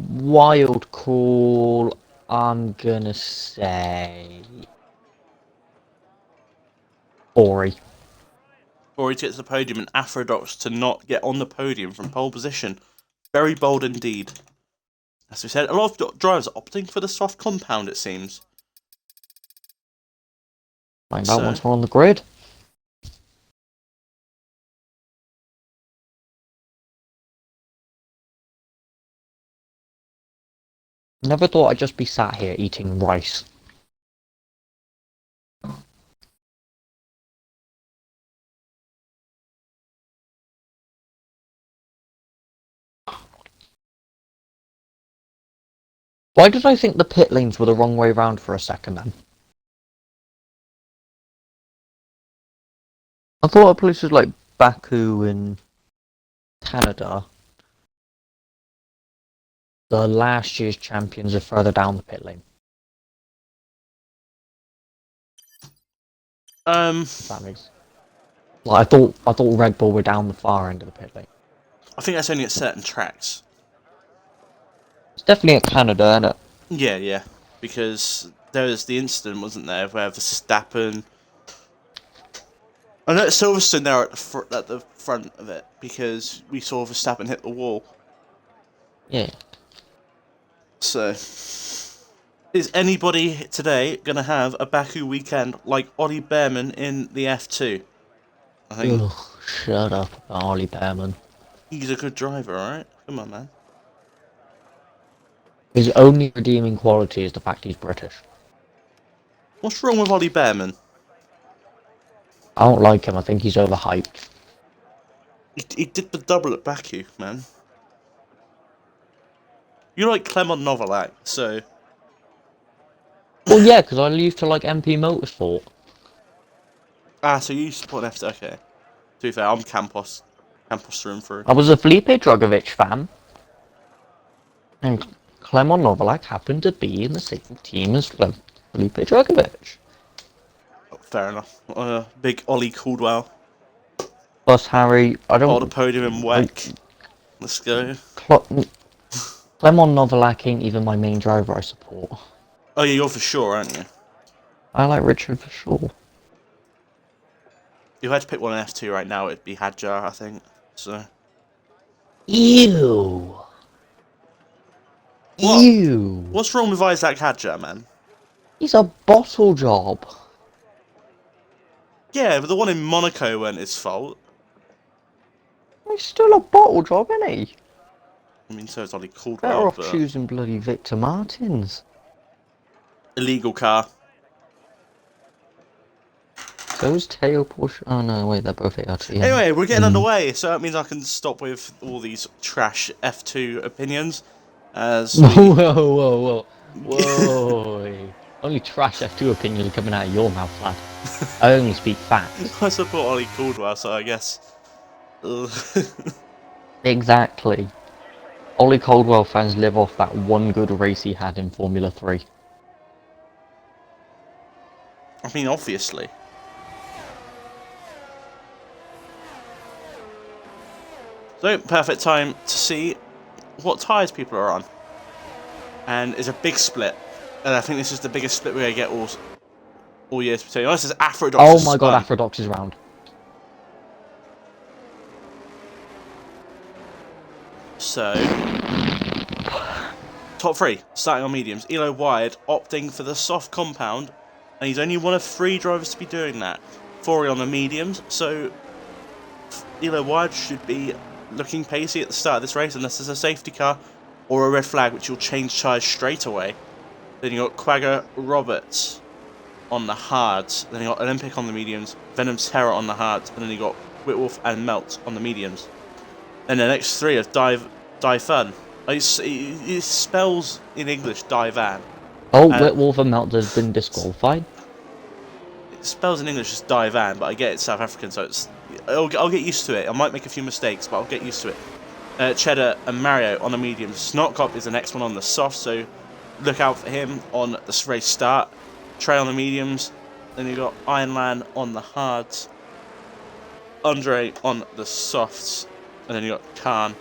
wild call, I'm gonna say Ori. Rory to get to the podium and Afrodox to not get on the podium from pole position. Very bold indeed. As we said, a lot of drivers are opting for the soft compound, it seems. Find out once we're on the grid. Never thought I'd just be sat here eating rice. Why did I think the pit lanes were the wrong way round for a second then? I thought of places like Baku and Canada the last year's champions are further down the pit lane. If that makes. Like I thought Red Bull were down the far end of the pit lane. I think that's only at certain tracks. It's definitely at Canada, isn't it? Yeah, because there was the incident, wasn't there, where Verstappen. I know at Silverstone they're at the front of it because we saw Verstappen hit the wall. Yeah. So, is anybody today going to have a Baku weekend like Ollie Behrman in the F2? I think Ugh, shut up, Ollie Behrman. he's a good driver, alright? Come on, man. His only redeeming quality is the fact he's British. What's wrong with Ollie Behrman? I don't like him, I think he's overhyped. He did the double at Baku, man. You like Clement Novalak, so... Well, yeah, because I used to like MP Motorsport. Ah, so you support F2, okay. To be fair, I'm Campos. Campos through and through. I was a Felipe Drugovich fan. And Clement Novalak happened to be in the same team as Felipe Drugovich. Oh, fair enough. Big Ollie Caldwell. Plus, Harry, I don't... Hold a podium in WEC. Let's go. Clement Novalak ain't even my main driver I support. Oh yeah, you're for sure, aren't you? I like Richard for sure. If I had to pick one in F2 right now, it'd be Hadjar, I think. So. Ew. What? Ew. What's wrong with Isaac Hadjar, man? He's a bottle job. Yeah, but the one in Monaco weren't his fault. He's still a bottle job, isn't he? I mean, so is Ollie Better Caldwell, off but... choosing bloody Victor Martins. Illegal car. Those tail push. Oh no, wait, they're both ART. Yeah. Anyway, we're getting underway, so that means I can stop with all these trash F2 opinions. As we... Whoa. Only trash F2 opinions are coming out of your mouth, lad. I only speak facts. I support Ollie Caldwell, so I guess... Exactly. Ollie Caldwell fans live off that one good race he had in Formula 3. I mean, obviously. So, perfect time to see what tyres people are on. And it's a big split. And I think this is the biggest split we're going to get all years. To be honest, this is Afrodox. Oh my god, Afrodox is round. So, top three, starting on mediums. Elo Wired opting for the soft compound, and he's only one of 3 drivers to be doing that. 4 on the mediums, so Elo Wired should be looking pacey at the start of this race, unless there's a safety car or a red flag, which will change tyres straight away. Then you got Quagga Roberts on the hards, then you got Olympic on the mediums, Venom Terror on the hards, and then you got Whitwolf and Melt on the mediums. And the next 3 are Fun. It spells in English Divan. Oh, Whitwolf and Melt has been disqualified. It spells in English as Divan, but I get it's South African, so I'll get used to it. I might make a few mistakes, but I'll get used to it. Cheddar and Mario on the mediums. Snotcop is the next one on the soft, so look out for him on the race start. Trey on the mediums. Then you got Ironland on the hards. Andre on the softs. And then you got Khan.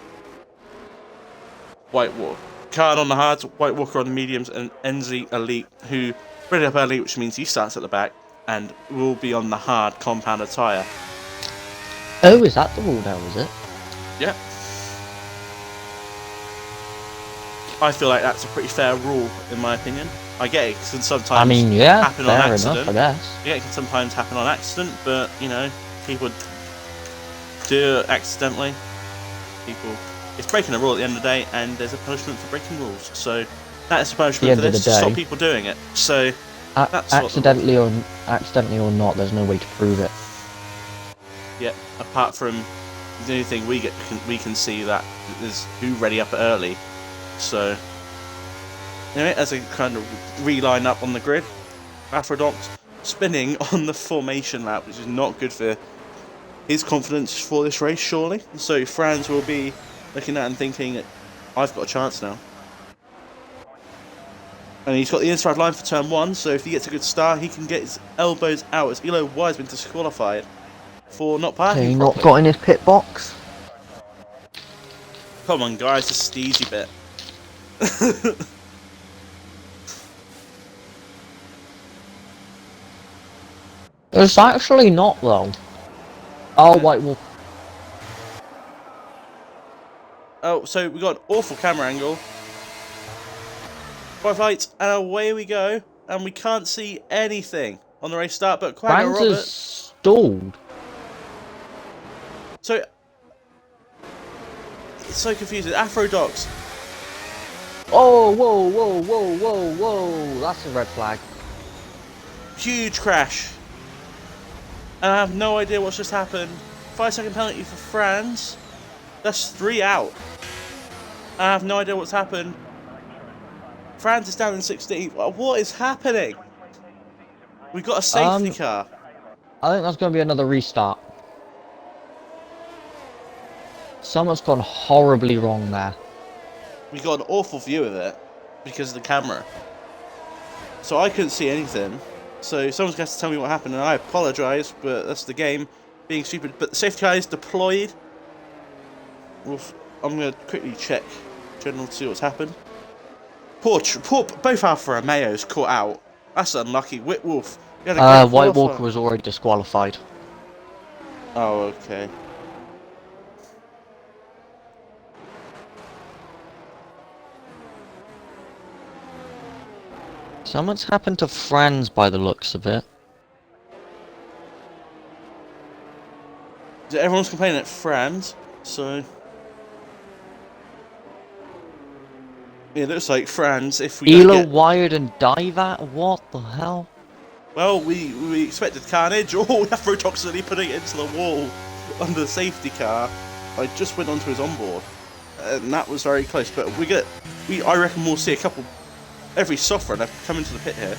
White Walker. Khan on the hards, White Walker on the mediums, and NZ Elite, who ready up early, which means he starts at the back and will be on the hard compounder tyre. Oh, is that the rule now, is it? Yeah. I feel like that's a pretty fair rule, in my opinion. I get it, it can sometimes happen on accident. Enough, I guess. Yeah, it can sometimes happen on accident, but, you know, people do it accidentally. It's breaking a rule at the end of the day, and there's a punishment for breaking rules. So that is the punishment for this, to stop people doing it. So that's accidentally or not, there's no way to prove it. Yeah, apart from the only thing we can see that is who ready up early. So anyway, as a kind of reline up on the grid, Afrodox spinning on the formation lap, which is not good for his confidence for this race, surely. So Franz will be looking at and thinking, I've got a chance now. And he's got the inside line for turn 1, so if he gets a good start, he can get his elbows out as Elo Y has been disqualified for not parking He properly. not got in his pit box. Come on, guys, this is the easy bit. It's actually not though. Oh, White Wolf. Oh, so we got an awful camera angle. Fight, and away we go. And we can't see anything on the race start, but Quagga Franz Robert. is stalled. So it's so confusing. Afrodox. Oh, whoa, whoa, whoa, whoa, whoa. That's a red flag. Huge crash. And I have no idea what's just happened. 5-second penalty for Franz. That's 3 out. I have no idea what's happened. Franz is down in 16th. What is happening? We've got a safety car. I think that's going to be another restart. Something's gone horribly wrong there. We got an awful view of it because of the camera. So I couldn't see anything. So someone's going to have to tell me what happened, and I apologise, but that's the game being stupid. But the safety car is deployed. I'm going to quickly check general to see what's happened. Poor both Alfa Romeos caught out. That's unlucky. Whitwolf. White Walker was already disqualified. Oh, okay. Something's happened to Franz by the looks of it. Everyone's complaining at Franz, so it looks like Franz. If we Elo don't get... wired and dive at? What the hell? Well, we expected carnage. Oh, Afrodox really putting it into the wall under the safety car. I just went onto his onboard, and that was very close. But I reckon we'll see a couple every soft runner come into the pit here.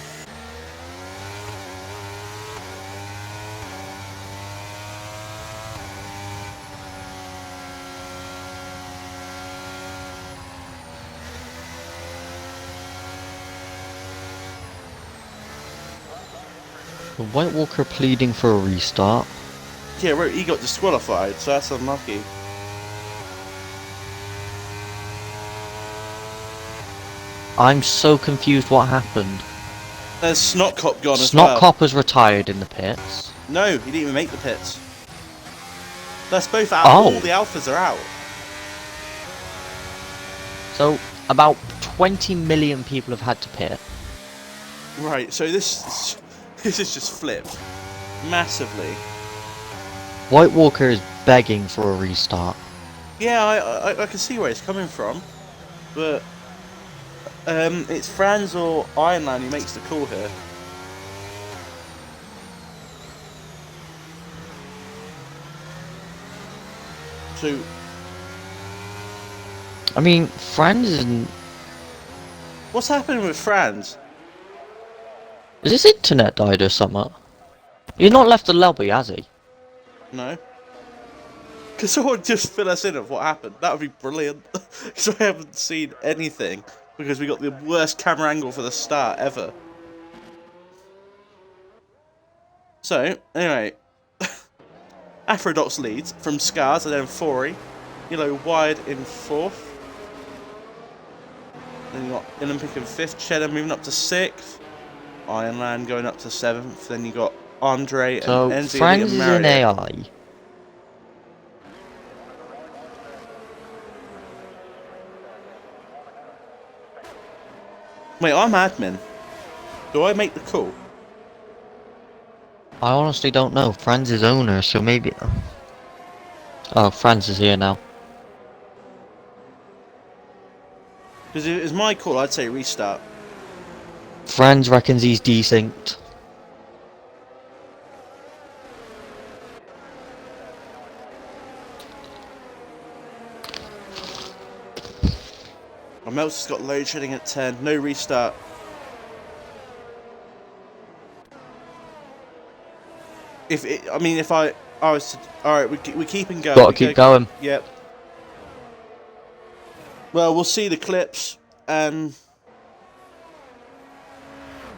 The White Walker pleading for a restart. Yeah, right, he got disqualified, so that's unlucky. I'm so confused what happened. There's Snot Cop gone as well. Snot Cop has retired in the pits. No, he didn't even make the pits. That's both out. Oh. All the Alphas are out. So, about 20 million people have had to pit. Right, so this is just flipped. Massively. White Walker is begging for a restart. Yeah, I can see where it's coming from. But it's Franz or Ironland who makes the call here. So, I mean, Franz isn't... what's happening with Franz? Has his internet died or something? He's not left the lobby, has he? No. Can someone just fill us in of what happened? That would be brilliant. Because I haven't seen anything. Because we got the worst camera angle for the start ever. So, anyway. Afrodox leads from Scars and then Fori. Yellow wide in 4th. Then you got Olympic in 5th. Cheddar moving up to 6th. Ironland going up to 7th. Then you got Andre and So, Enzi Franz and is in Marriott. AI. Wait, I'm admin. Do I make the call? I honestly don't know. Franz is owner, so maybe... Oh, Franz is here now. Because if it was my call, I'd say restart. Franz reckons he's desynced. My Melts has got load shedding at 10. No restart. If I was to... Alright, we're keeping going. Gotta keep going. Yep. Well, we'll see the clips, and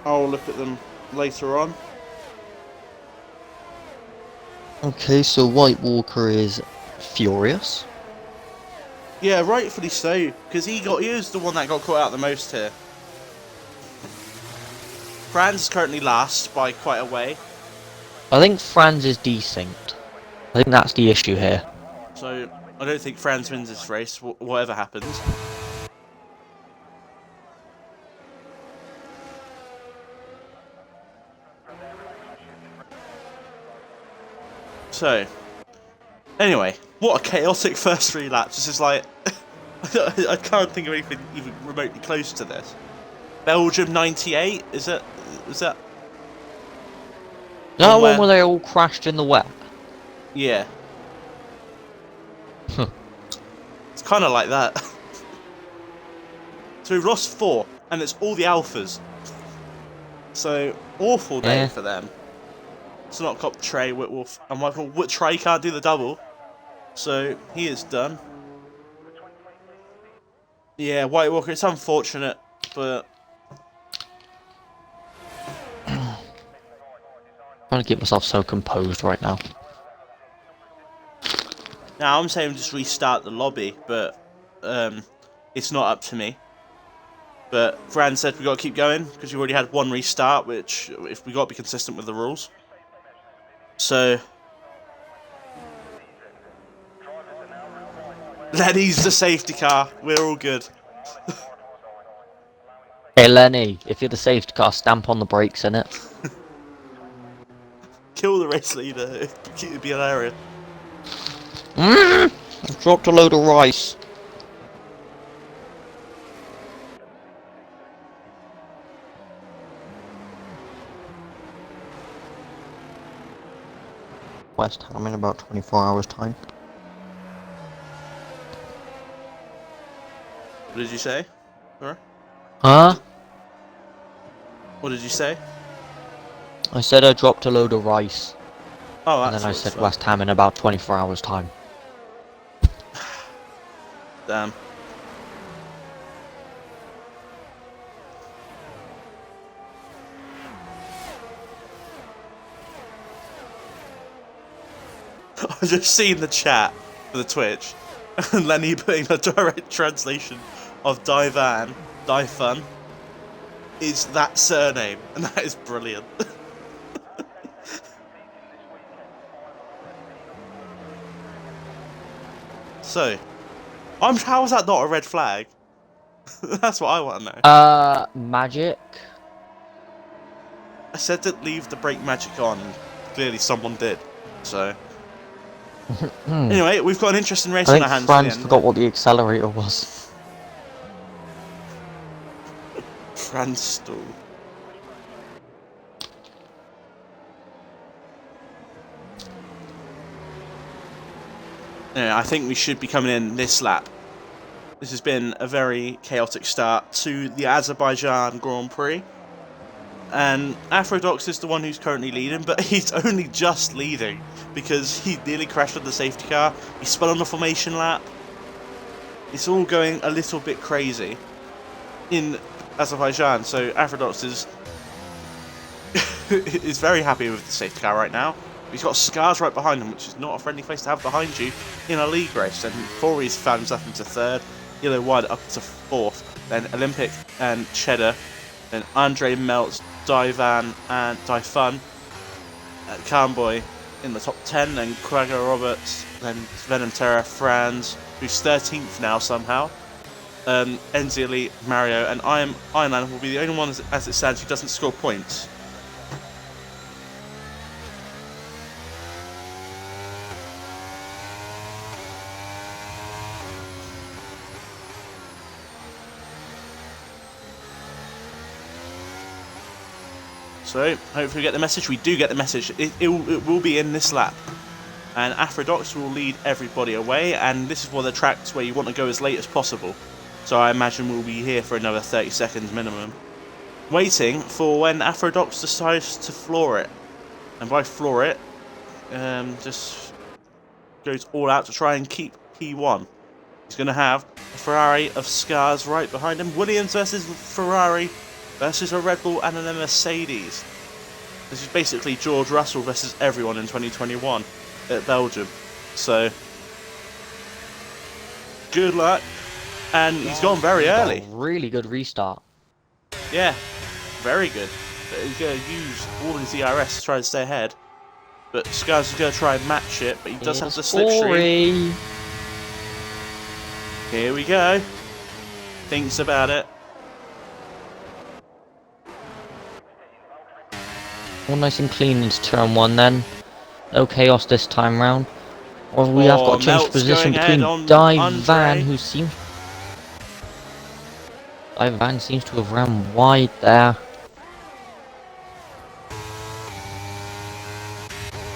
I'll look at them later on. Okay, so White Walker is furious. Yeah, rightfully so, because he was the one that got caught out the most here. Franz is currently last by quite a way. I think Franz is decent. I think that's the issue here. So I don't think Franz wins this race, whatever happens. So, anyway, what a chaotic first 3 laps. This is like, I can't think of anything even remotely close to this. Belgium 98, is that? That one where they all crashed in the wet? Yeah. It's kind of like that. So we've lost 4, and it's all the alphas. So, awful day for them. It's not cop Trey, Whitwolf, and Michael. Trey can't do the double, so he is done. Yeah, White Walker, it's unfortunate, but... Trying to keep myself so composed right now. Now, I'm saying just restart the lobby, but it's not up to me. But Fran said we got to keep going, because we already had 1 restart, which, if we got to be consistent with the rules. So... Lenny's the safety car. We're all good. Hey Lenny, if you're the safety car, stamp on the brakes, innit? Kill the race leader. It'd be hilarious. I dropped a load of rice. West Ham in about 24 hours time. What did you say? Sorry? Huh? What did you say? I said I dropped a load of rice. Oh, that's and then I said fun. West Ham in about 24 hours time. Damn. I've just seen the chat for the Twitch, and Lenny putting a direct translation of Daifun, is that surname, and that is brilliant. So, how is that not a red flag? That's what I want to know. Magic? I said to leave the brake magic on, and clearly someone did, so... Anyway, we've got an interesting race on our hands. I think Franz forgot what the accelerator was. Franz stall. Yeah, I think we should be coming in this lap. This has been a very chaotic start to the Azerbaijan Grand Prix. And Afrodox is the one who's currently leading, but he's only just leading because he nearly crashed with the safety car. He spun on the formation lap. It's all going a little bit crazy in Azerbaijan, so Afrodox is very happy with the safety car right now. He's got Scars right behind him, which is not a friendly place to have behind you in a league race. And Fori's found himself into 3rd, Yellow Wide up to 4th, then Olympic and Cheddar, then Andre Meltz, Daivan and Daifun, Carnboy in the top 10, then Quagga Roberts, then Venom Terra, Franz, who's 13th now somehow, Enzili, Mario, and Ironland will be the only one as it stands who doesn't score points. So, hopefully we get the message. We do get the message. It will be in this lap. And Afrodox will lead everybody away, and this is one of the tracks where you want to go as late as possible. So I imagine we'll be here for another 30 seconds minimum. Waiting for when Afrodox decides to floor it. And by floor it, just goes all out to try and keep P1. He's going to have a Ferrari of Scars right behind him. Williams versus Ferrari. versus a Red Bull and a Mercedes. This is basically George Russell versus everyone in 2021 at Belgium. So, good luck. And he's gone very early. Really good restart. Yeah, very good. But he's going to use all his ERS to try and stay ahead. But Scars is going to try and match it, but he does have the slipstream. Here we go. Thinks about it. All nice and clean into turn 1 then. No chaos this time round. Or we have got to change position between Divan, who seems... Divan seems to have ran wide there.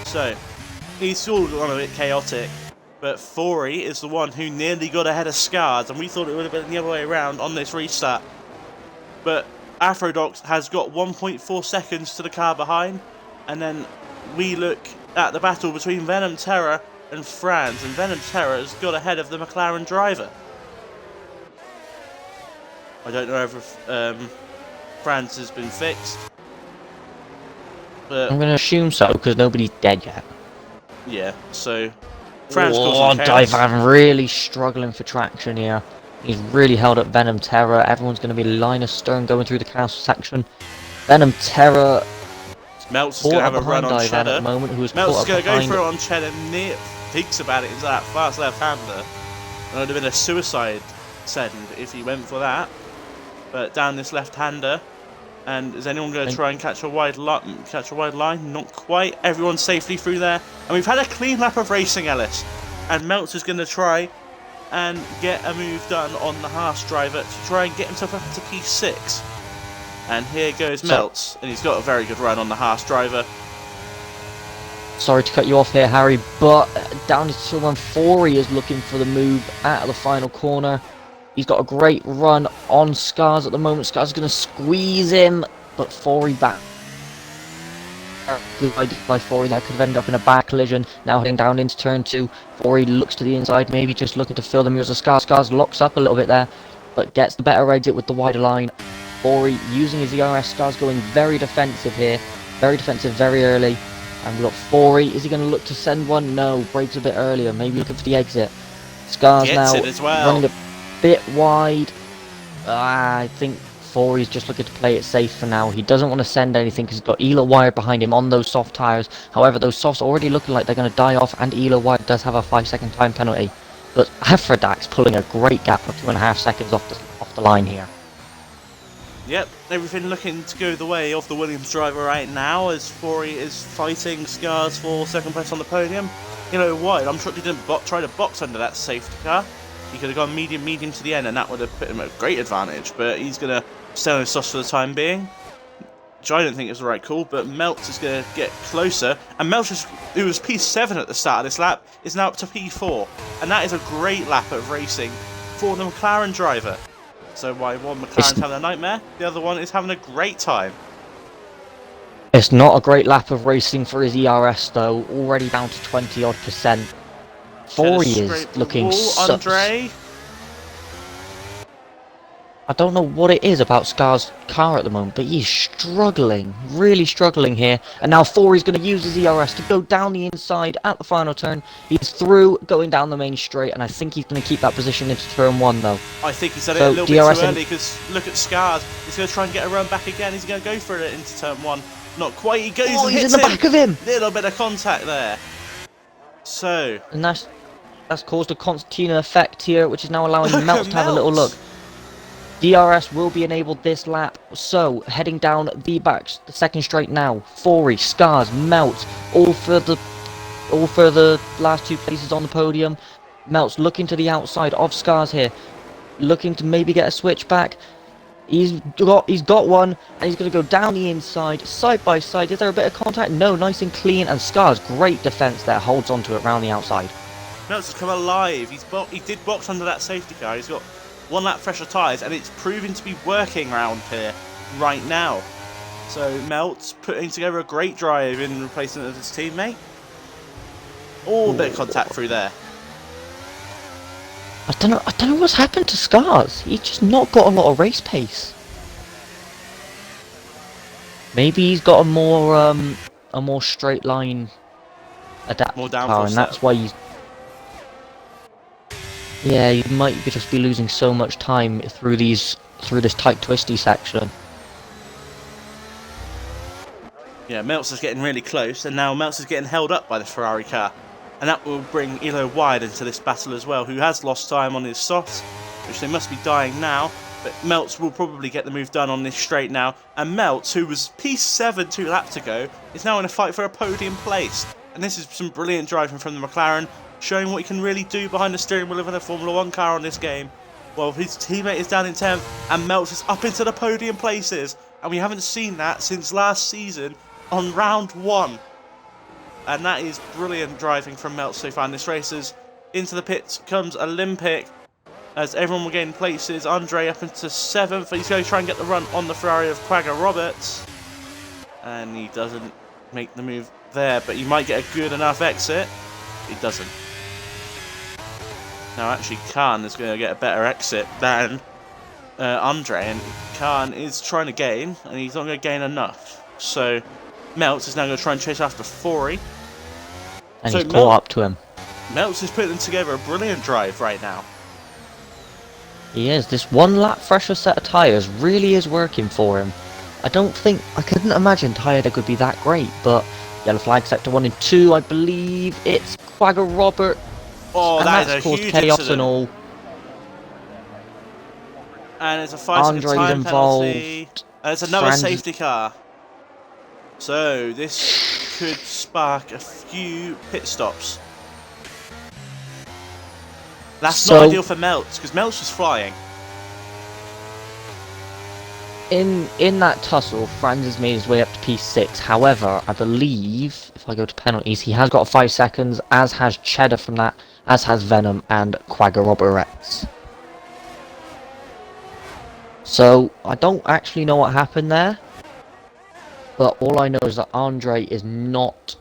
So, he's all gone a bit chaotic. But Fori is the one who nearly got ahead of Scars, and we thought it would have been the other way around on this restart. But Afrodox has got 1.4 seconds to the car behind, and then we look at the battle between Venom Terror and Franz, and Venom Terror has got ahead of the McLaren driver. I don't know if Franz has been fixed. But I'm going to assume so, because nobody's dead yet. Yeah, so Franz Divan really struggling for traction here. He's really held up Venom Terror. Everyone's going to be line astern going through the castle section. Venom Terror. Melt's going to have a run on Divan Cheddar. At the moment, who is Melt's going to go for it on Cheddar. Near thinks about it into that fast left-hander. And it would have been a suicide send if he went for that. But down this left-hander. And is anyone going to try and catch a wide line? Not quite. Everyone's safely through there. And we've had a clean lap of racing, Ellis. And Meltz is going to try and get a move done on the Haas driver to try and get himself up to P6. And here goes Meltz. And he's got a very good run on the Haas driver. Sorry to cut you off here, Harry, but down to 2-1-4, he is looking for the move out of the final corner. He's got a great run on Scars at the moment. Scars is going to squeeze him, but Fori back. Good idea by Fori. That could have ended up in a back collision. Now heading down into turn 2. Fori looks to the inside, maybe just looking to fill the mirrors of Scars. Scars locks up a little bit there, but gets the better exit with the wider line. Fori using his ERS. Scars going very defensive here. Very defensive very early. And we've got Fori. Is he going to look to send one? No. Breaks a bit earlier. Maybe looking for the exit. Scars now running a bit wide. I think Fori's just looking to play it safe for now. He doesn't want to send anything because he's got Elo Wire behind him on those soft tyres. However, those softs already looking like they're going to die off, and Elo Wire does have a 5-second time penalty. But Aphrodite's pulling a great gap of 2.5 seconds off the line here. Yep, everything looking to go the way of the Williams driver right now as Fori is fighting Scars for second place on the podium. You know why? I'm sure he didn't try to box under that safety car. He could have gone medium to the end and that would have put him at a great advantage, but he's going to stay on his sauce for the time being, which I don't think is the right call, but Meltz is going to get closer, and Meltz, who was P7 at the start of this lap, is now up to P4, and that is a great lap of racing for the McLaren driver. So why one McLaren's having a nightmare, the other one is having a great time. It's not a great lap of racing for his ERS though, already down to 20-odd%. Fori is looking so... I don't know what it is about Scar's car at the moment, but he's struggling, really struggling here. And now Fori's going to use his ERS to go down the inside at the final turn. He's through, going down the main straight, and I think he's going to keep that position into turn 1 though. I think he's done it a little bit too early, because look at Scars. He's going to try and get a run back again. He's going to go for it into turn 1. Not quite, he goes and hits he's in the back of him! Little bit of contact there. So... And that's caused a concertina effect here, which is now allowing Meltz to have a little look. DRS will be enabled this lap, so heading down the second straight now. Fori, Scars, Meltz, all for the last 2 places on the podium. Meltz looking to the outside of Scars here, looking to maybe get a switch back. He's got one, and he's going to go down the inside, side by side. Is there a bit of contact? No, nice and clean, and Scars, great defense there, holds onto it round the outside. Meltz has come alive. He did box under that safety car. He's got 1 lap fresher tyres, and it's proving to be working around here right now. So Meltz putting together a great drive in replacement of his teammate. A bit of contact through there. I don't know what's happened to Scars. He's just not got a lot of race pace. Maybe he's got a more straight line More adapted car, downforce and that's setup. why he's. Yeah, you might just be losing so much time through this tight twisty section. Yeah, Meltz is getting really close, and now Meltz is getting held up by the Ferrari car. And that will bring Elo Wide into this battle as well, who has lost time on his softs, which they must be dying now. But Meltz will probably get the move done on this straight now. And Meltz, who was P7 2 laps ago, is now in a fight for a podium place. And this is some brilliant driving from the McLaren, showing what he can really do behind the steering wheel of a Formula 1 car on this game. Well, his teammate is down in 10th, and Meltz is up into the podium places. And we haven't seen that since last season on round 1. And that is brilliant driving from Meltz so far in this races. Into the pits comes Olympic, as everyone will gain places. Andre up into 7th. He's going to try and get the run on the Ferrari of Quagga Roberts. And he doesn't make the move there, but he might get a good enough exit. He doesn't. Now actually Khan is going to get a better exit than Andre, and Khan is trying to gain, and he's not going to gain enough. So Meltz is now going to try and chase after Fori. And he's caught up to him. Meltz is putting together a brilliant drive right now. He is. This one lap fresher set of tyres really is working for him. I couldn't imagine tyre could be that great, but yellow flag sector 1 and 2, I believe it's Quagga Robert. Oh, and that that's is a caused huge chaos incident. and all. And it's a 5-second Andre's time involved. penalty. And it's another safety car. So this could spark a few pit stops. That's not ideal for Meltz, because Meltz was flying. In that tussle, Franz has made his way up to P6. However, I believe, if I go to penalties, he has got 5 seconds, as has Cheddar from that, as has Venom and Quagga Roberts. So, I don't actually know what happened there. But all I know is that Andre is not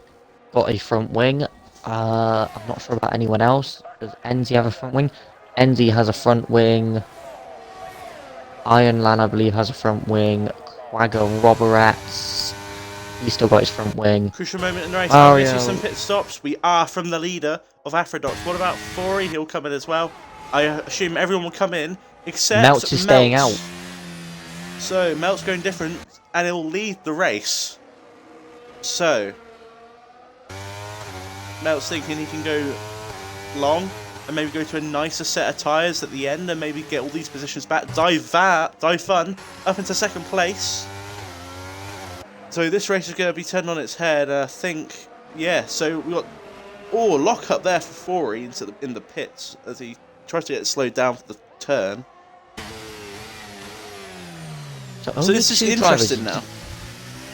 got a front wing. I'm not sure about anyone else. Does Enzi have a front wing? Enzi has a front wing. Ironlan, I believe, has a front wing. Quagga Roberts, he's still got his front wing. Crucial moment in the race. I'm going to see some pit stops. We are from the leader of Aphrodite. What about Fori? He'll come in as well. I assume everyone will come in, except Meltz is staying out. So, Meltz going different, and he'll lead the race. So, Meltz thinking he can go long, and maybe go to a nicer set of tyres at the end, and maybe get all these positions back. Dive Fun up into 2nd place. So this race is going to be turned on its head, I think. Yeah, so we got lock up there for Fori in the pits as he tries to get it slowed down for the turn. So this is interesting now.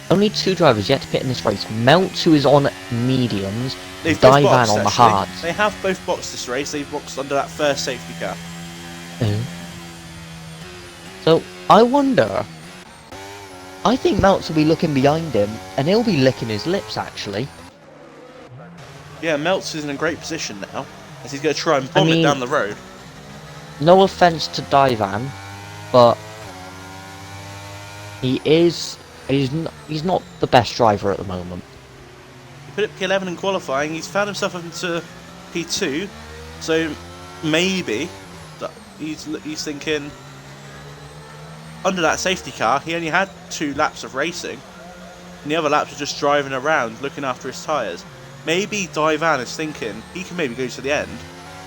Only 2 drivers yet to pit in this race. Meltz, who is on mediums, They've both Divan boxed, on the actually. hards. They have both boxed this race. They've boxed under that first safety car. So, I wonder. I think Meltz will be looking behind him, and he'll be licking his lips, actually. Yeah, Meltz is in a great position now, as he's going to try and bomb it down the road. No offense to Divan, but he's not the best driver at the moment. He put it P11 in qualifying. He's found himself up into P2, so maybe he's thinking under that safety car. He only had 2 laps of racing, and the other laps were just driving around, looking after his tyres. Maybe Divan is thinking he can maybe go to the end.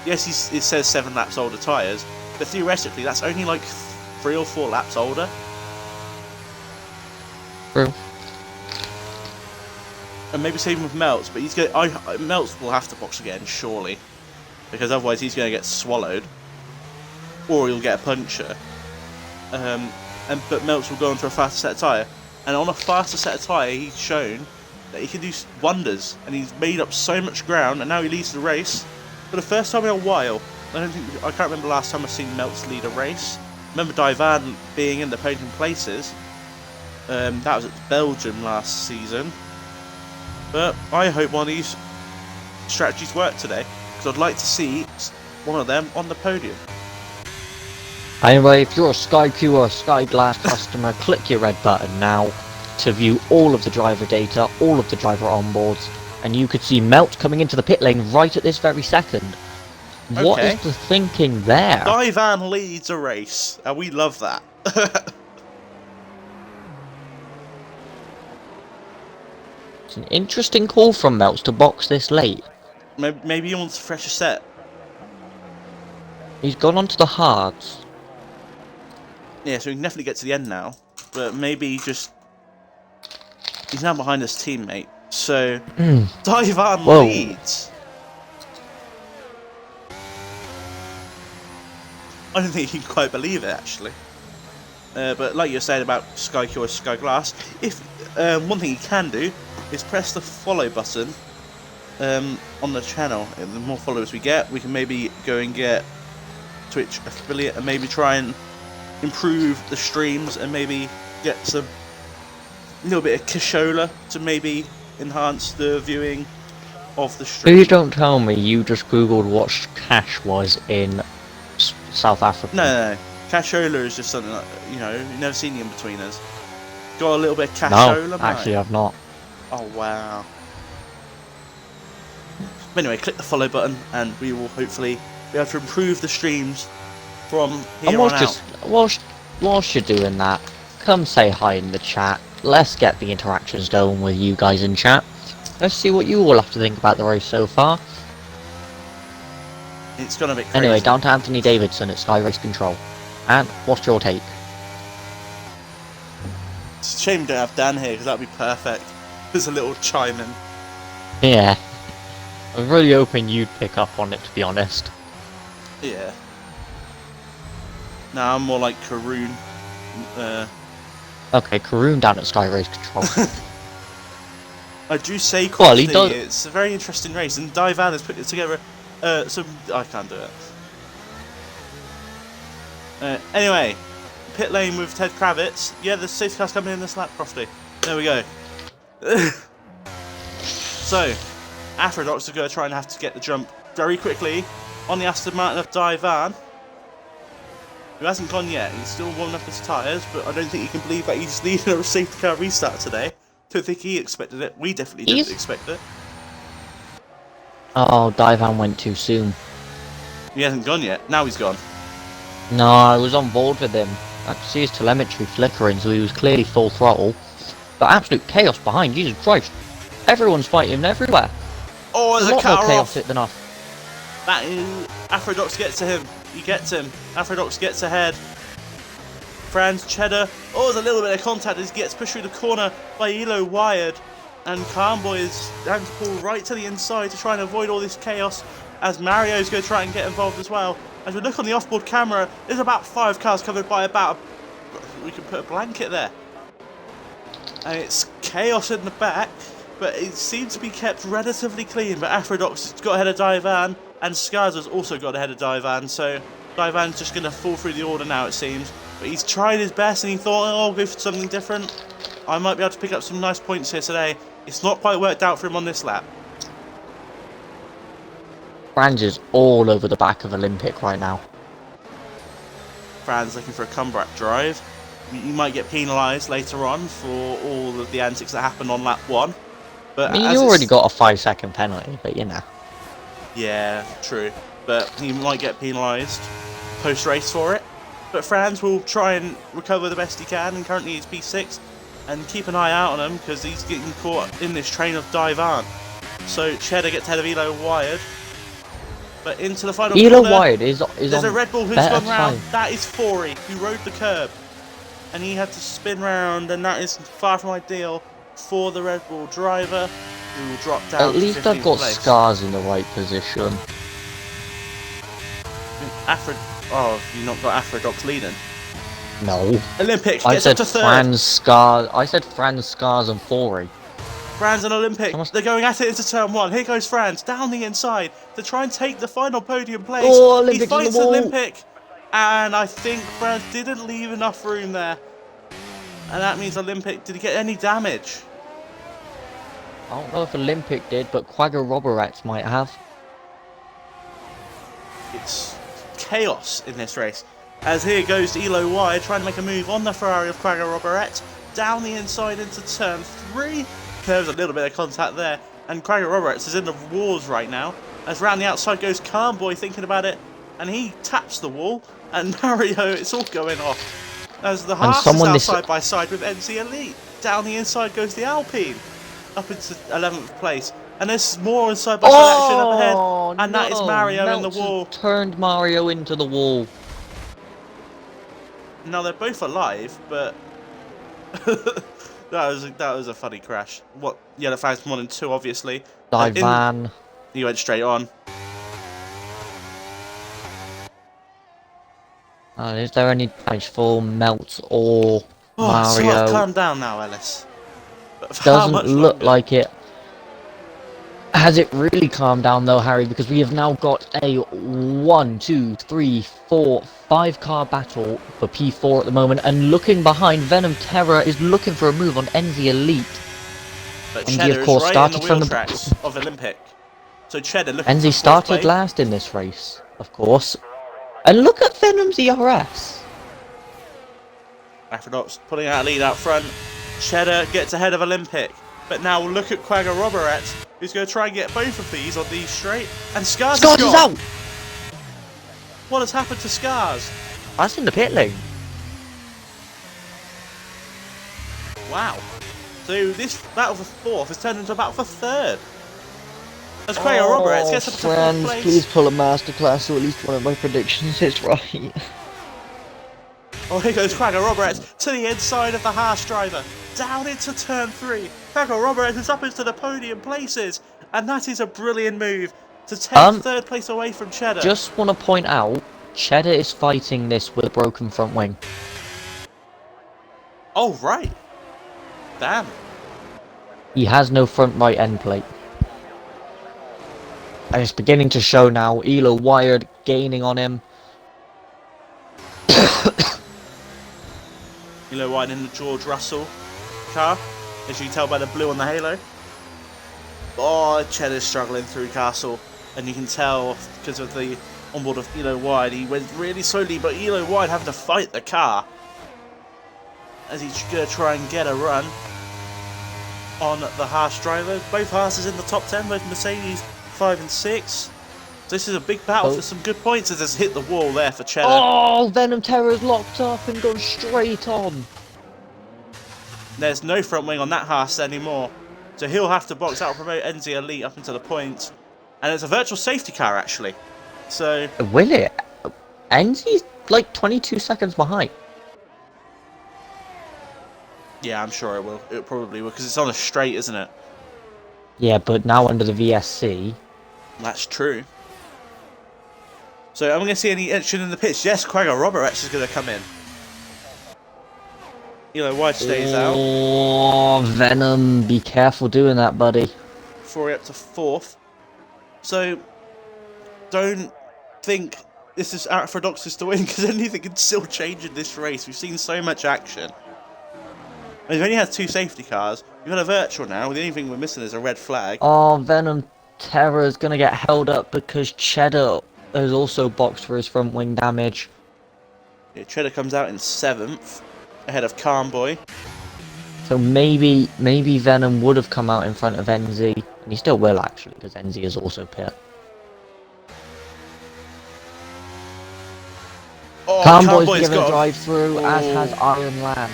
Yes, it says 7 laps older tyres, but theoretically that's only like 3 or 4 laps older. True. And maybe same with Meltz, but Meltz will have to box again, surely, because otherwise he's going to get swallowed, or he'll get a puncture. But Meltz will go onto a faster set of tyre, and on a faster set of tyre, he's shown that he can do wonders, and he's made up so much ground, and now he leads the race for the first time in a while. I can't remember the last time I've seen Meltz lead a race. I remember Divan being in the podium places. That was at Belgium last season. But I hope one of these strategies work today, because I'd like to see one of them on the podium. Anyway, if you're a Sky Q or a Sky Glass customer, click your red button now. to view all of the driver data, all of the driver onboards, and you could see Melt coming into the pit lane right at this very second. What Okay. is the thinking there? Divan leads a race, and we love that. It's an interesting call from Melts to box this late. Maybe he wants a fresher set. He's gone onto the hards. Yeah, so we can definitely get to the end now. But maybe just... He's now behind his teammate. So, Divan leads. I don't think he can quite believe it, actually. But like you're saying about Sky Cure or Sky Glass, if one thing he can do is press the follow button on the channel. And the more followers we get, we can maybe go and get Twitch affiliate and maybe try and improve the streams and maybe get some little bit of cashola to maybe enhance the viewing of the stream. Please don't tell me you just googled what cash was in South Africa. No. Cashola is just something like, you know, you've never seen the in-betweeners. Got a little bit of cashola, No, mate? actually I've not. Oh, wow. But anyway, click the follow button and we will hopefully be able to improve the streams from here on out. Whilst you're doing that, come say hi in the chat. Let's get the interactions going with you guys in chat. Let's see what you all have to think about the race so far. It's gonna be crazy. Anyway, down to Anthony Davidson at Sky Race Control. And what's your take? It's a shame we don't have Dan here because that'd be perfect. There's a little chime in. Yeah. I was really hoping you'd pick up on it, to be honest. Yeah. Nah, I'm more like Karoon. Okay, Karoon down at Sky Race Control. I do say Well, quickly, he does. it's a very interesting race, and Divan has put it together. So I can't do it. Anyway, pit lane with Ted Kravitz. Yeah, the safety car's coming in this lap, Crofty. There we go. So, Afrodox are going to try and have to get the jump very quickly on the Aston Martin of Divan, who hasn't gone yet. He's still warming up his tyres, but I don't think he can believe that he's needing a safety car restart today. Don't think he expected it. We definitely didn't expect it. Oh, Divan went too soon. He hasn't gone yet. Now he's gone. No, I was on board with him. I could see his telemetry flickering, so he was clearly full throttle. But absolute chaos behind, Jesus Christ. Everyone's fighting everywhere. Oh, there's a lot car more off. chaos than off. That is... Afrodox gets to him. He gets him. Afrodox gets ahead. Franz Cheddar. Oh, there's a little bit of contact as he gets pushed through the corner by Elo Wired. And Calmboy is having to pull right to the inside to try and avoid all this chaos, as Mario's going to try and get involved as well. As we look on the offboard camera, there's about 5 cars covered by about we can put a blanket there. And it's chaos in the back, but it seems to be kept relatively clean. But Afrodox has got ahead of Divan, and Skars has also got ahead of Divan, so Divan's just going to fall through the order now, it seems. But he's tried his best, and he thought, oh, I'll go for something different. I might be able to pick up some nice points here today. It's not quite worked out for him on this lap. Franz is all over the back of Olympic right now. Franz looking for a comeback drive. You might get penalised later on for all of the antics that happened on lap 1. But I mean, you already got a 5-second penalty, but you know. Yeah, true. But he might get penalised post-race for it. But Franz will try and recover the best he can, and currently he's P6. And keep an eye out on him, because he's getting caught in this train of Divan. So Cheddar gets ahead of Elo Wired. But into the final Elo corner. Wired is There's on a Red Bull who's better gone round. time. That is Fori, who rode the curb. And he had to spin round, and that is far from ideal for the Red Bull driver, who will drop down At least to I've got 15th place. Scars in the right position. Oh, have you not got Afrodox leading? No. Olympic I gets up said to 3rd. Franz, Scars. I said Franz, Scars, and Fori. Franz and Olympic, Almost- they're going at it into turn 1. Here goes Franz down the inside to try and take the final podium place. Oh, He Olympic's in fights the wall. Olympic, and I think Franz didn't leave enough room there. And that means Olympic, did he get any damage? I don't know if Olympic did, but Quagga Roberets might have. It's chaos in this race. As here goes Elo Wide trying to make a move on the Ferrari of Quagga Robert. down the inside into turn 3. There was a little bit of contact there, and Craiger Roberts is in the walls right now. As round the outside goes Carnboy, thinking about it, and he taps the wall, and Mario, it's all going off. As the Haas is now side by side with NZ Elite. Down the inside goes the Alpine, up into 11th place. And there's more side by side action up ahead, and that is Mario in the wall. Turned Mario into the wall. Now they're both alive, but that was a funny crash. What yellow flags 1 and 2, obviously. Van. He went straight on. Is there any damage for Melt or Mario? So calm down now, Ellis. Doesn't look like it. Has it really calmed down though, Harry? Because we have now got a 1, 2, 3, 4, 5 car battle for P4 at the moment, and looking behind, Venom Terror is looking for a move on NZ Elite. But Cheddar of course is right started in the wheel tracks of Olympic. So Cheddar looking NZ started last in this race, of course. And look at Venom's ERS. Aphrodite's pulling out a lead out front. Cheddar gets ahead of Olympic. But now look at Quagga Roberts, who's going to try and get both of these on these straight. And Scars is out! What has happened to Scars? That's in the pit lane. Wow. So this battle for 4th has turned into a battle for 3rd. As Quagga Roberts gets up to 4th place. Please pull a masterclass so at least one of my predictions is right. Oh, here goes Quagga Roberts to the inside of the Haas driver. Down into turn 3. Quagga Roberts is up into the podium places. And that is a brilliant move to take 3rd place away from Cheddar. Just want to point out, Cheddar is fighting this with a broken front wing. Oh, right. Damn. He has no front right end plate. And it's beginning to show now. Elo Wired gaining on him. Elo Wired in the George Russell car, as you can tell by the blue on the halo. Oh, Cheddar's struggling through Castle, and you can tell because of the onboard of Elo Wide, he went really slowly, but Elo Wide having to fight the car as he's going to try and get a run on the Haas driver. Both Haas in the top 10, both Mercedes 5 and 6. This is a big battle for some good points as it's hit the wall there for Cheddar. Oh, Venom Terror's locked up and gone straight on. There's no front wing on that Haas anymore. So he'll have to box out and promote NZ Elite up into the points. And it's a virtual safety car, actually. So... Will it? NZ's like 22 seconds behind. Yeah, I'm sure it will. It probably will, because it's on a straight, isn't it? Yeah, but now under the VSC. That's true. So I'm going to see any action in the pits. Yes, Quagga Roberts is going to come in. White stays out. Oh, Venom, be careful doing that, buddy. Before up to 4th. So, don't think this is Aphrodite's to win, because anything can still change in this race. We've seen so much action. And we've only had 2 safety cars. We've got a virtual now. The only thing we're missing is a red flag. Oh, Venom Terror is going to get held up because Cheddar has also boxed for his front wing damage. Yeah, Cheddar comes out in 7th, ahead of Carnboy. So maybe Venom would have come out in front of NZ, and he still will actually, because NZ is also pit. Oh, Carnboy's given a drive through, as has Iron Lamb.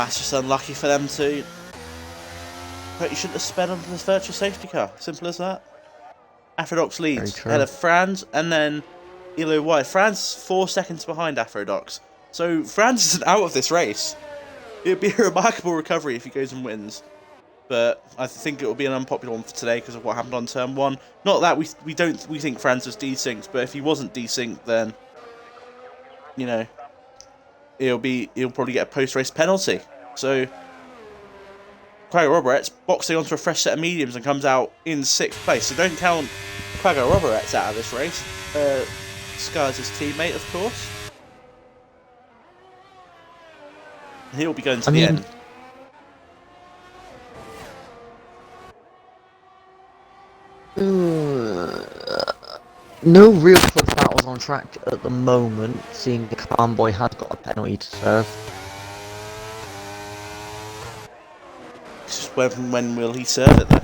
It's just unlucky for them too. But you shouldn't have sped onto this virtual safety car. Simple as that. Aphrodite leads ahead of Franz, and then Elo White. Franz 4 seconds behind Aphrodite. So Franz isn't out of this race. It would be a remarkable recovery if he goes and wins. But I think it will be an unpopular one for today because of what happened on turn 1. Not that we think Franz was desynced, but if he wasn't desynced, then he'll probably get a post-race penalty. So Quagga Roberts boxing onto a fresh set of mediums and comes out in 6th place. So don't count Quagga Roberts out of this race. Scar's his teammate, of course. He'll be going to the end. No real close battles on track at the moment, seeing the Convoy has got a penalty to serve. It's just when will he serve it though?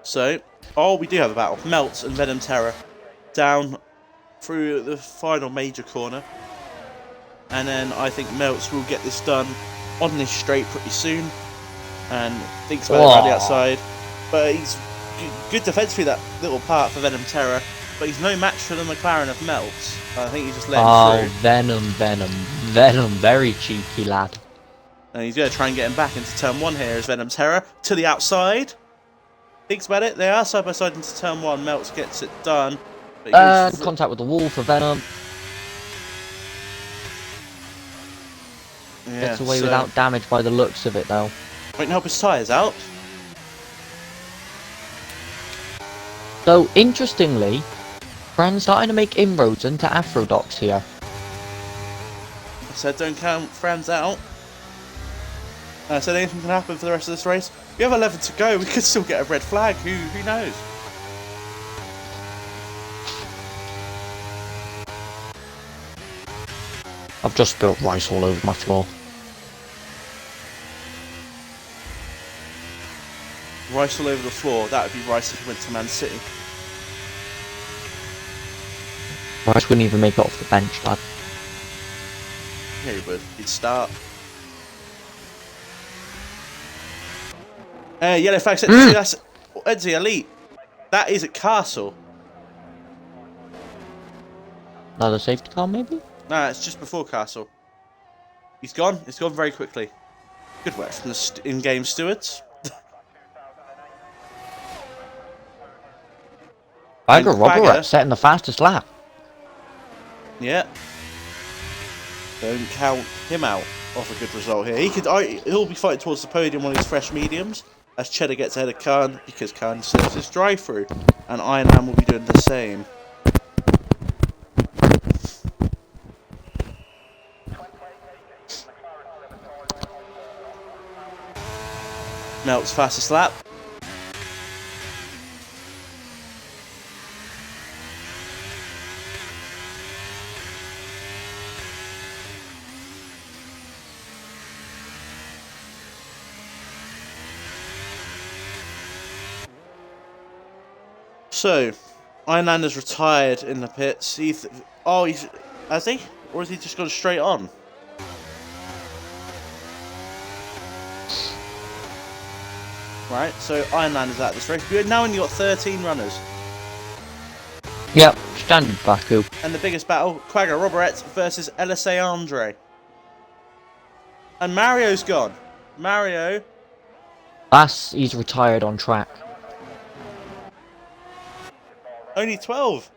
So, we do have a battle. Melts and Venom Terror down through the final major corner. And then I think Melts will get this done on this straight pretty soon. And thinks about it around the outside. But he's good defensively, that little part for Venom Terror. But he's no match for the McLaren of Melts. I think he's just letting him through. Venom, very cheeky lad. And he's going to try and get him back into turn 1 here as Venom Terror to the outside. Thinks about it. They are side by side into turn 1. Melts gets it done. Contact with the wall for Venom. Yeah, gets away without damage by the looks of it, though. Won't help his tyres out. So, interestingly, Fran's starting to make inroads into Afrodox here. I said don't count Franz out. I said anything can happen for the rest of this race. We have 11 to go. We could still get a red flag. Who knows? I've just spilled rice all over my floor. Rice all over the floor. That would be Rice if he went to Man City. Rice wouldn't even make it off the bench, lad. Yeah, he would. He'd start. Yellow flag set 2. That's Edsy Elite. That is at Castle. Another safety car, maybe? Nah, it's just before Castle. He's gone. It's gone very quickly. Good work from the in-game stewards. Quagga Robert setting the fastest lap. Yeah. Don't count him out of a good result here. He'll be fighting towards the podium on his fresh mediums as Cheddar gets ahead of Khan because Khan slips his drive-through, and Iron Man will be doing the same. Melt's fastest lap. So, Ironland has retired in the pits. Has he? Or has he just gone straight on? Right, so Ironland is out of this race. We've now only got 13 runners. Yep, standard Baku. And the biggest battle, Quagga Robert versus LSA Andre. And Mario's gone. Mario. He's retired on track. Only 12.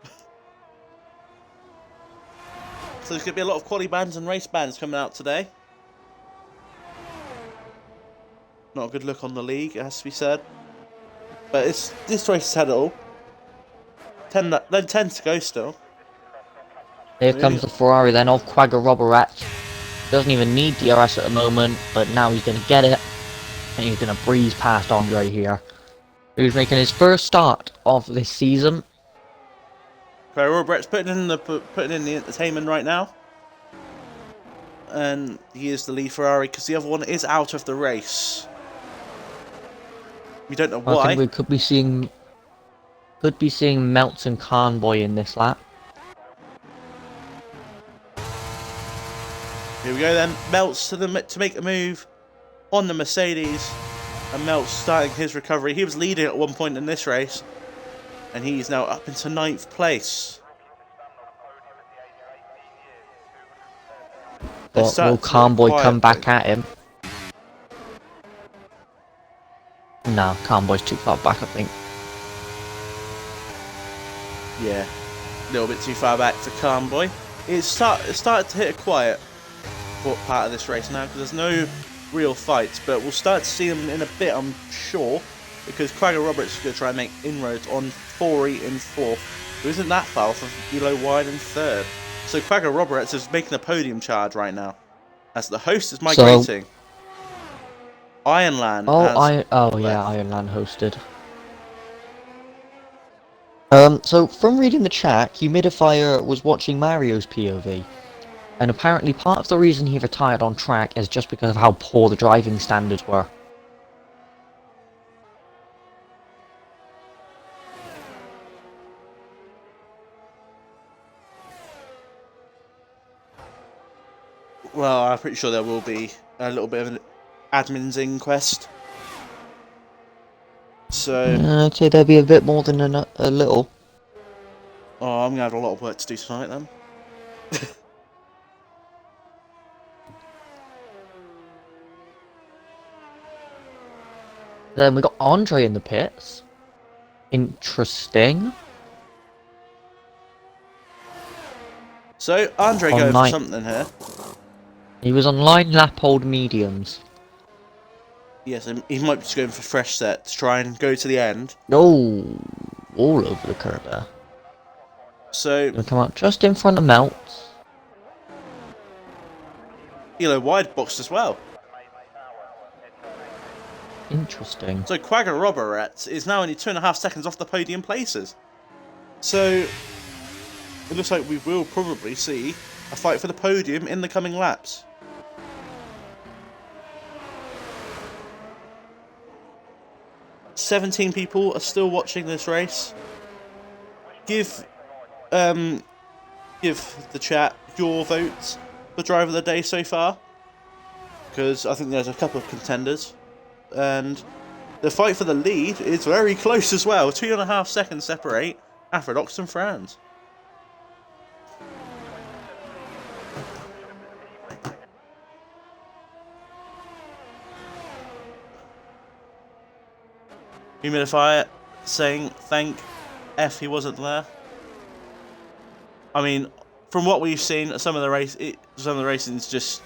So there's going to be a lot of quali bands and race bands coming out today. Not a good look on the league, it has to be said. But this race has had it all. 10 to go still. Here comes the Ferrari then of Quagga Robert. Doesn't even need DRS at the moment, but now he's going to get it. And he's going to breeze past Andre here. Who's making his first start of this season. Robert's putting in the entertainment right now. And he is the lead Ferrari because the other one is out of the race. We don't know why. I think we could be seeing Melts and Convoy in this lap. Here we go then. Melts to make a move on the Mercedes. And Melts starting his recovery. He was leading at one point in this race. And he's now up into 9th place. But will Convoy come back at him? No, Convoy's too far back, I think. Yeah, a little bit too far back for Convoy. It started to hit a quiet part of this race now because there's no real fights. But we'll start to see them in a bit, I'm sure. Because Quagga Roberts is going to try and make inroads on Fori in 4th, who isn't that far off of Elo Wide in 3rd. So Quagga Roberts is making a podium charge right now, as the host is migrating. Ironland Oh, has yeah, left. Ironland hosted. So from reading the chat, Humidifier was watching Mario's POV, and apparently part of the reason he retired on track is just because of how poor the driving standards were. Well, I'm pretty sure there will be a little bit of an admin's inquest. So, I'd say there'd be a bit more than a little. I'm gonna have a lot of work to do tonight then. Then we got Andre in the pits. Interesting. So, Andre going for something here. He was on line lap hold mediums. Yes, and he might be just going for fresh set to try and go to the end. Oh, all over the curb there. So, Gonna come out just in front of Melts. wide boxed as well. Interesting. So Quagga Robert is now only 2.5 seconds off the podium places. So it looks like we will probably see a fight for the podium in the coming laps. "17 people are still watching this race. Give the chat your votes for driver of the day so far, because I think there's a couple of contenders, and the fight for the lead is very close as well. 2.5 seconds separate Aphrodite and Franz. Humidifier saying thank F he wasn't there. I mean, from what we've seen, some of the racing's just,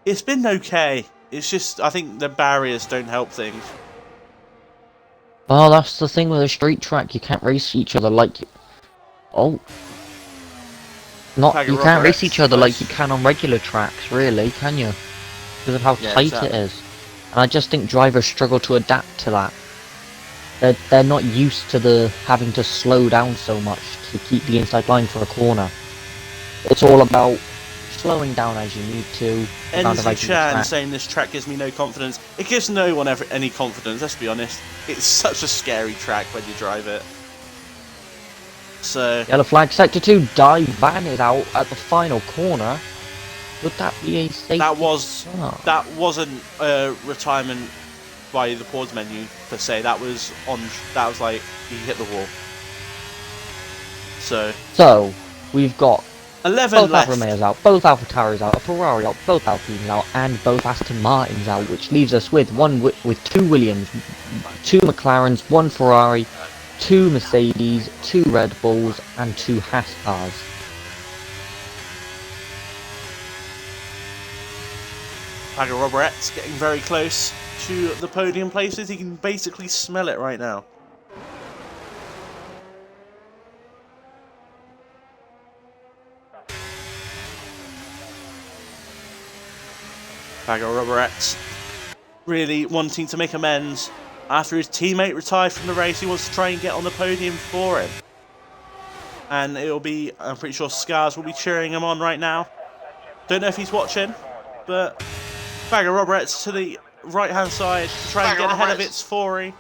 it's been okay. It's just, I think the barriers don't help things. Well, that's the thing with a street track. You can't race each other like. You can't race each other like you can on regular tracks, really, can you? Because of how tight it is. And I just think drivers struggle to adapt to that. They're not used to having to slow down so much to keep the inside line for a corner. It's all about slowing down as you need to. NZ Chan saying this track gives me no confidence. It gives no one any confidence, let's be honest. It's such a scary track when you drive it. So yellow flag, sector 2, dive van is out at the final corner. Would that be a safety? That wasn't a retirement by the pause menu per se. That was like he hit the wall. So we've got 11 both left. Alfa Romeos out, both Alfa Tauris out, a Ferrari out, both Alpines out, and both Aston Martins out, which leaves us with with 2 Williams, 2 McLarens, 1 Ferrari, 2 Mercedes, 2 Red Bulls, and 2 Haas cars. Quagga Robert's getting very close to the podium places. He can basically smell it right now. Quagga Roberts really wanting to make amends. After his teammate retired from the race, he wants to try and get on the podium for him. And it'll be, I'm pretty sure Scars will be cheering him on right now. Don't know if he's watching, but Quagga Roberts to the right-hand side to try and get ahead of its Fori.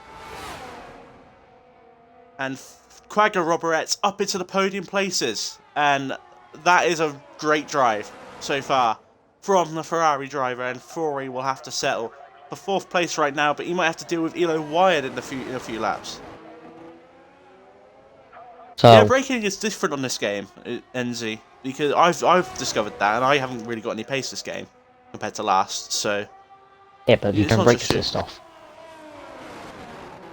And Quagga Roberts up into the podium places. And that is a great drive so far from the Ferrari driver, and Fori will have to settle for 4th place right now, but he might have to deal with Elo Wired in a few laps. So, yeah, braking is different on this game, NZ, because I've discovered that, and I haven't really got any pace this game compared to last. So yeah, but you can brake assist off.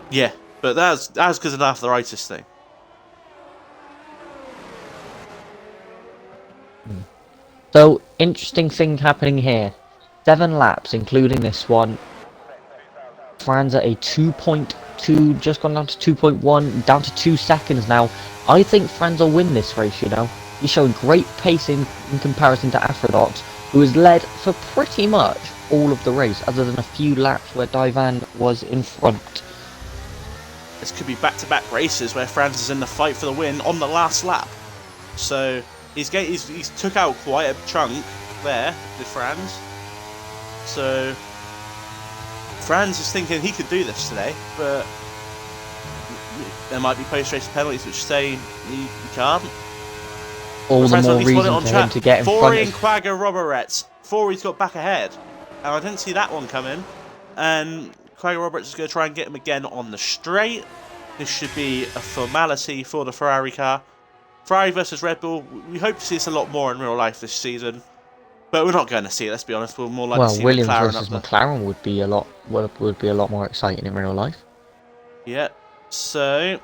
Yeah, but that's because of the arthritis thing. So, interesting thing happening here. 7 laps, including this one. Franz at a 2.2, just gone down to 2.1, down to 2 seconds now. I think Franz will win this race, you know. He's showing great pace in comparison to Aphrodite, who has led for pretty much all of the race, other than a few laps where Divan was in front. This could be back-to-back races where Franz is in the fight for the win on the last lap. So he's took out quite a chunk there with Franz. So Franz is thinking he could do this today, but there might be post-race penalties which say he can't. All the more reason for him to get in front Fori of... and Quagga Roberts. Fori's got back ahead. And I didn't see that one coming. And Quagga Roberts is going to try and get him again on the straight. This should be a formality for the Ferrari car. Ferrari versus Red Bull. We hope to see this a lot more in real life this season. But we're not going to see it, let's be honest. We're more likely to see Williams McLaren versus up there. McLaren would be a lot more exciting in real life. Yeah. So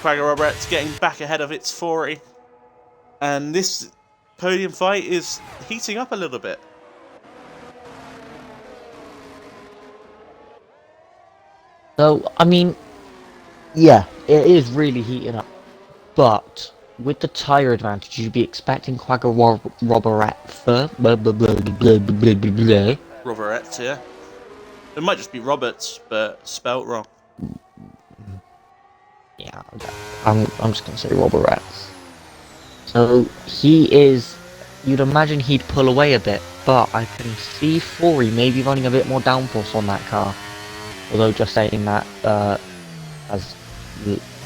Quagga Roberts getting back ahead of its Fori. And this podium fight is heating up a little bit. So, I mean, yeah, it is really heating up. But with the tyre advantage, you'd be expecting Quagga Roberts, Roberts, yeah. It might just be Roberts, but spelt wrong. Yeah, I'm just gonna say Roberts. So he is. You'd imagine he'd pull away a bit, but I can see Fori maybe running a bit more downforce on that car. Although just saying that has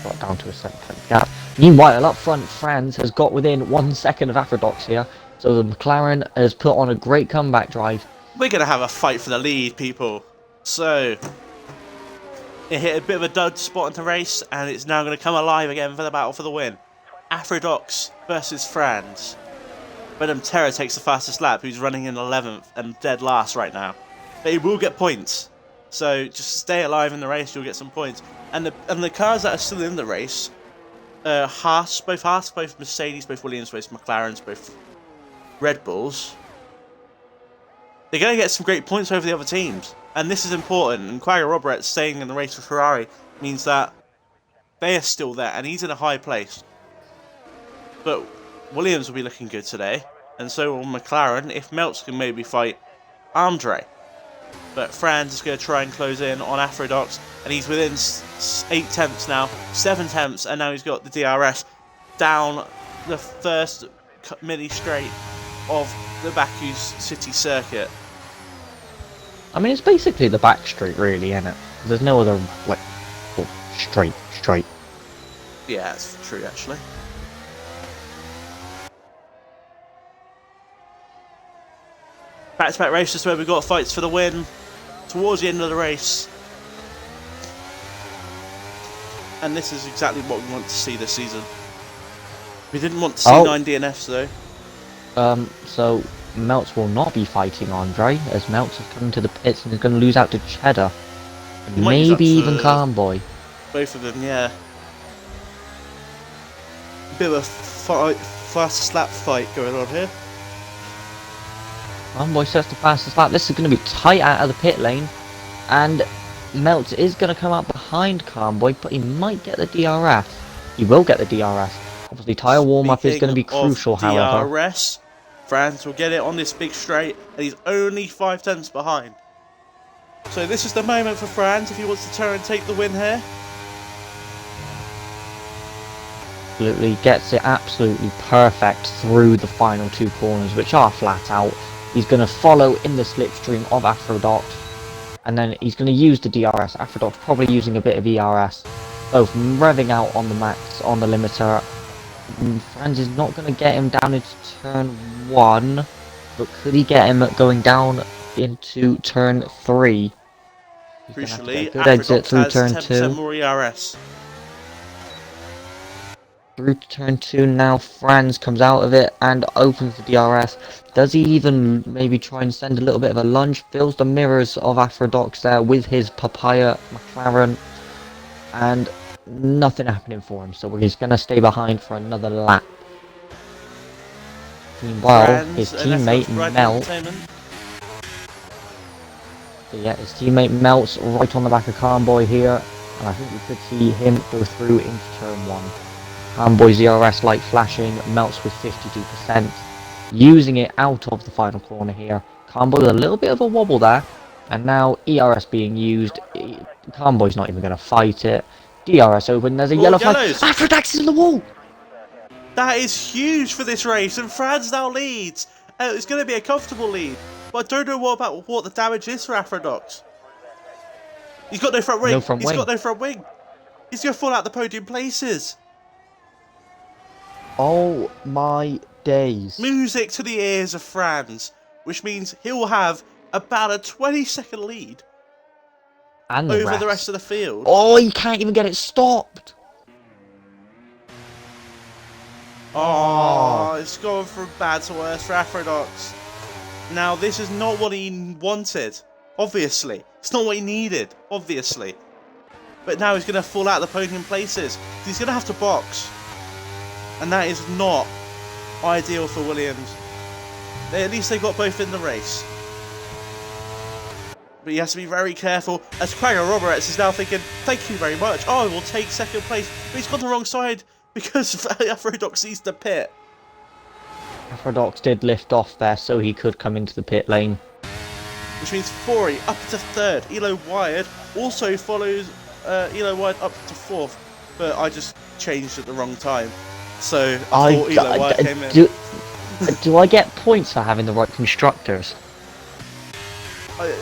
got down to a 7-10 gap. Meanwhile, up front, Franz has got within 1 second of Aphrodite here, so the McLaren has put on a great comeback drive. We're going to have a fight for the lead, people. So, it hit a bit of a dud spot in the race, and it's now going to come alive again for the battle for the win. Aphrodite versus Franz. Venom Terror takes the fastest lap, who's running in 11th and dead last right now. But he will get points. So just stay alive in the race, you'll get some points. And the cars that are still in the race, Haas, both Mercedes, both Williams, both McLarens, both Red Bulls, they're going to get some great points over the other teams. And this is important. And Quagga Roberts staying in the race for Ferrari means that they are still there, and he's in a high place. But Williams will be looking good today, and so will McLaren if Meltz can maybe fight Andre. But Franz is going to try and close in on Aphrodite, and he's within 8 tenths now, 7 tenths, and now he's got the DRS down the first mini straight of the Baku city circuit. I mean, it's basically the back straight, really, isn't it? There's no other, like, straight. Yeah, that's true, actually. Back-to-back races where we've got fights for the win towards the end of the race. And this is exactly what we want to see this season. We didn't want to see 9 DNFs, though. So Meltz will not be fighting Andre, as Meltz is coming to the pits and is going to lose out to Cheddar. And maybe even Carnboy. Both of them, yeah. Bit of a fastest lap fight going on here. Carnboy sets the fastest lap. This is going to be tight out of the pit lane. And Meltz is going to come out behind Carnboy, but he might get the DRS. He will get the DRS. Obviously, tyre warm-up is going to be crucial, however. DRS, Franz will get it on this big straight, and he's only 5 tenths behind. So this is the moment for Franz if he wants to turn and take the win here. Absolutely gets it absolutely perfect through the final 2 corners, which are flat out. He's going to follow in the slipstream of Aphrodite, and then he's going to use the DRS. Aphrodite probably using a bit of ERS, both revving out on the max, on the limiter. Franz is not going to get him down into turn 1, but could he get him going down into turn 3? Crucially, good exit through turn 10% 2. more ERS. Through to turn 2 now, Franz comes out of it and opens the DRS. Does he even maybe try and send a little bit of a lunge? Fills the mirrors of Aphrodite there with his Papaya McLaren, and nothing happening for him, so he's going to stay behind for another lap. Meanwhile, his teammate Melt, his teammate Melt's right on the back of Carnboy here, and I think we could see him go through into turn 1. Carnboy's DRS light flashing, Melt's with 52%, using it out of the final corner here. Convoy with a little bit of a wobble there. And now ERS being used. Convoy's not even going to fight it. DRS open, there's a yellow flag. Yellows. Aphrodite is in the wall! That is huge for this race, and Franz now leads. It's going to be a comfortable lead, but I don't know what the damage is for Aphrodite. He's got no front wing. He's got no front wing. He's going to fall out the podium places. Oh my days. Music to the ears of Franz, which means he will have about a 20-second lead and over the rest of the field. Oh, you can't even get it stopped. Oh, it's gone from bad to worse for Aphrodite. Now, this is not what he wanted, obviously. It's not what he needed, obviously. But now he's going to fall out of the podium places. He's going to have to box. And that is not ideal for Williams. At least they got both in the race. But he has to be very careful, as Quagga Roberts is now thinking, thank you very much, oh, I will take second place. But he's gone the wrong side, because Aphrodite needs to pit. Aphrodite did lift off there, so he could come into the pit lane. Which means Fori up to third. Elo Wired also follows Elo Wired up to fourth. But I just changed at the wrong time. So I thought Elo Wired came in. Do I get points for having the right constructors?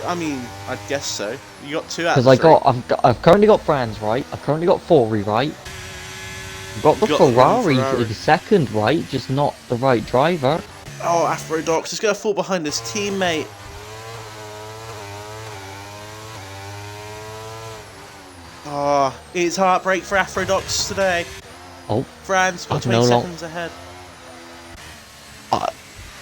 I mean, I guess so. You got 2 out of 3. Because I've currently got Brands right. I've currently got Fori right. I've got the Ferrari second right, just not the right driver. Oh, Aphrodite is going to fall behind his teammate. Oh, it's heartbreak for Aphrodite today. Oh, Franz got 20 seconds ahead.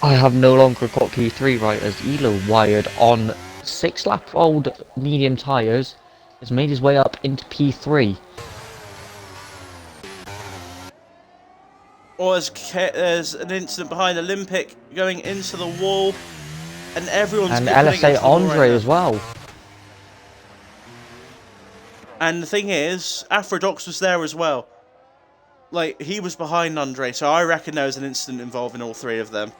I have no longer got P3 right, as Elo Wired on 6-lap-old medium tyres has made his way up into P3. Or there's an incident behind Olympic going into the wall, and everyone's and LSA Andre as well. And the thing is, Aphrodite was there as well. Like, he was behind Andre, so I reckon there was an incident involving all 3 of them.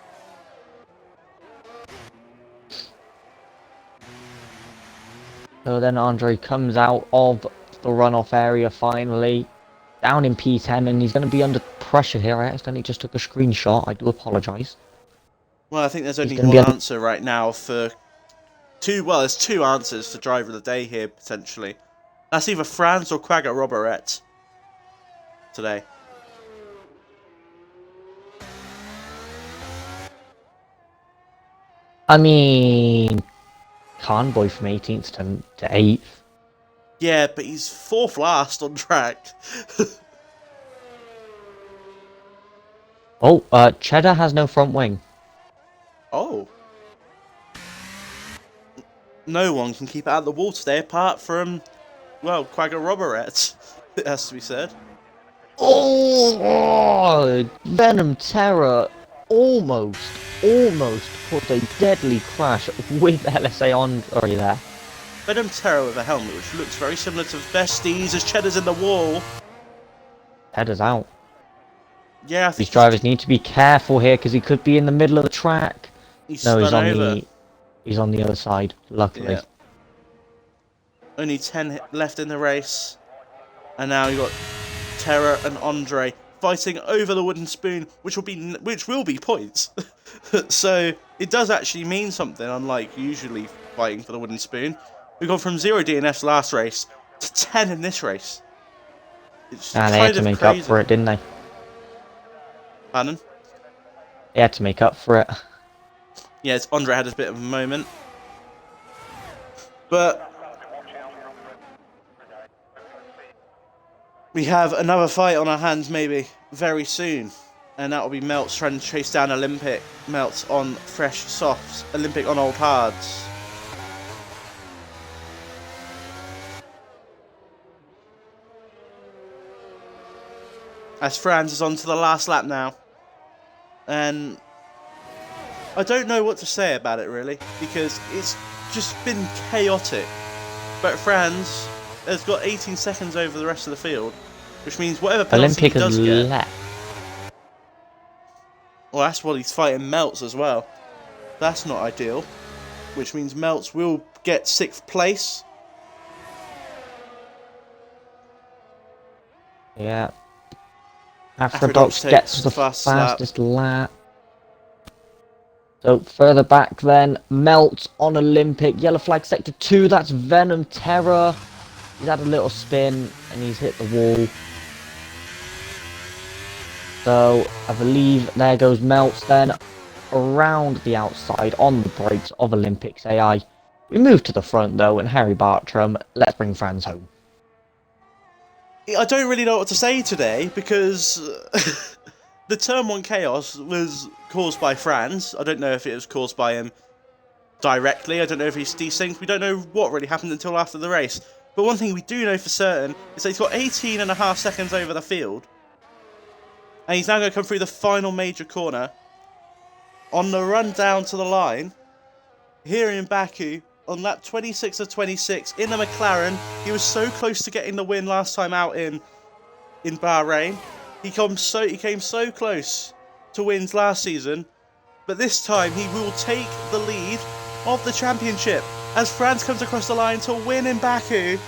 So then Andre comes out of the runoff area finally, down in P10, and he's going to be under pressure here. I accidentally just took a screenshot, I do apologise. Well, I think there's only one answer right now for there's 2 answers for driver of the day here, potentially. That's either Franz or Quagga Roberts today. I mean, Convoy from 18th to 8th. Yeah, but he's 4th last on track. Oh, Cheddar has no front wing. Oh. No one can keep it out of the wall today apart from, well, Quagga Roberts, it has to be said. Oh, Venom Terror almost caused a deadly crash with LSA Andre there. Venom Terror with a helmet, which looks very similar to Besties as Cheddar's in the wall. Cheddar's out. Yeah, I think these drivers need to be careful here because he could be in the middle of the track. He's on the other side, luckily. Yeah. Only 10 left in the race. And now you got Terror and Andre fighting over the wooden spoon, which will be points. So it does actually mean something, unlike usually fighting for the wooden spoon. We've gone from 0 DNFs last race to 10 in this race. It's they had to make up for it, didn't they? Pardon? They had to make up for it. Yes, Andre had a bit of a moment. But we have another fight on our hands maybe very soon. And that will be Melts trying to chase down Olympic. Melts on fresh softs. Olympic on old hards. As Franz is on to the last lap now. And I don't know what to say about it really, because it's just been chaotic. But Franz has got 18 seconds over the rest of the field, which means whatever penalty he does get... Well, that's what he's fighting Melts as well. That's not ideal. which means Melts will get 6th place. Yeah. Aphrodite Aphrodite gets the fastest lap. So further back then, Melt on Olympic, yellow flag sector 2, that's Venom Terror. He's had a little spin and he's hit the wall. So I believe there goes Melts then around the outside on the brakes of Olympics AI. We move to the front though and Harry Bartram, let's bring Franz home. I don't really know what to say today because the Turn 1 chaos was caused by Franz. I don't know if it was caused by him directly. I don't know if he's desynced. We don't know what really happened until after the race. But one thing we do know for certain is that he's got 18.5 seconds over the field. And he's now going to come through the final major corner. On the run down to the line, here in Baku, on lap 26 of 26, in the McLaren. He was so close to getting the win last time out in Bahrain. He came so close to wins last season. But this time, he will take the lead of the championship as France comes across the line to win in Baku.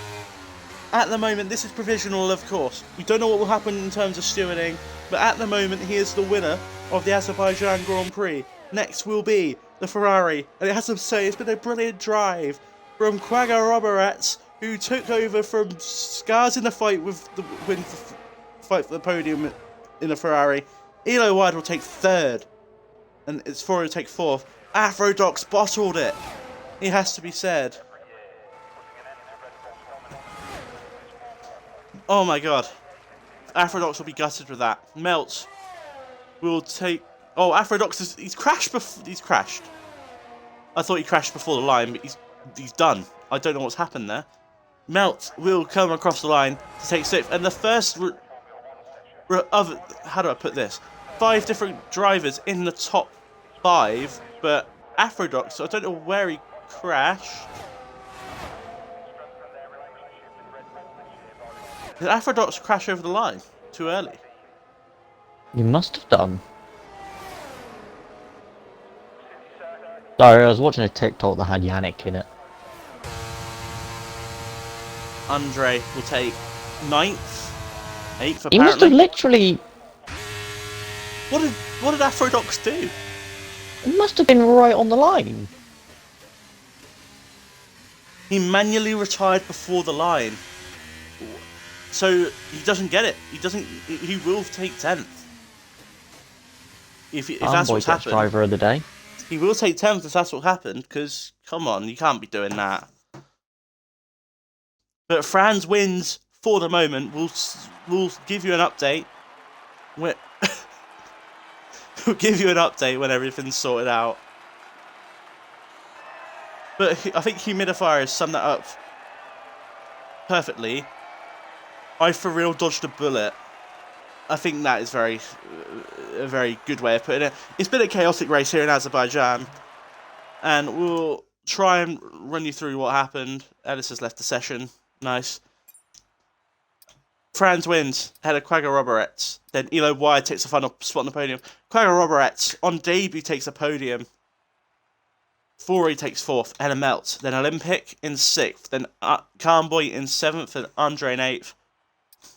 At the moment, this is provisional, of course. We don't know what will happen in terms of stewarding, but at the moment, he is the winner of the Azerbaijan Grand Prix. Next will be the Ferrari, and it has to say it's been a brilliant drive from Quagga Roberets, who took over from Scars in the fight with the fight for the podium in the Ferrari. Elo Wide will take 3rd, and it's Foro will take 4th. Aphrodite bottled it. It has to be said. Oh my god. Aphrodite will be gutted with that. Melt will take... Oh, Aphrodite he's crashed before... He's crashed. I thought he crashed before the line, but he's done. I don't know what's happened there. Melt will come across the line to take 6th. And the first... how do I put this? 5 different drivers in the top 5, but Aphrodite, so I don't know where he crashed. Did Aphrodite crash over the line too early? You must have done. Sorry, I was watching a TikTok that had Yannick in it. Andre will take 9th, 8th apparently. He must have literally... What did Aphrodite do? He must have been right on the line. He manually retired before the line. So he doesn't get it. He will take 10th. If that's what's happened. Driver of the day. He will take 10th if that's what happened, because, come on, you can't be doing that. But Franz wins for the moment. We'll give you an update. We'll give you an update when everything's sorted out. But I think Humidifier has summed that up perfectly. I for real dodged a bullet. I think that is a very good way of putting it. It's been a chaotic race here in Azerbaijan, and we'll try and run you through what happened. Ellis has left the session. Nice. Franz wins ahead of Quagga Roberets. Then Elo Wide takes the final spot on the podium. Quagga Roberets on debut takes a podium. Fori takes 4th, ahead of Melt. Then Olympic in 6th. Then Calmboy in 7th and Andre in 8th.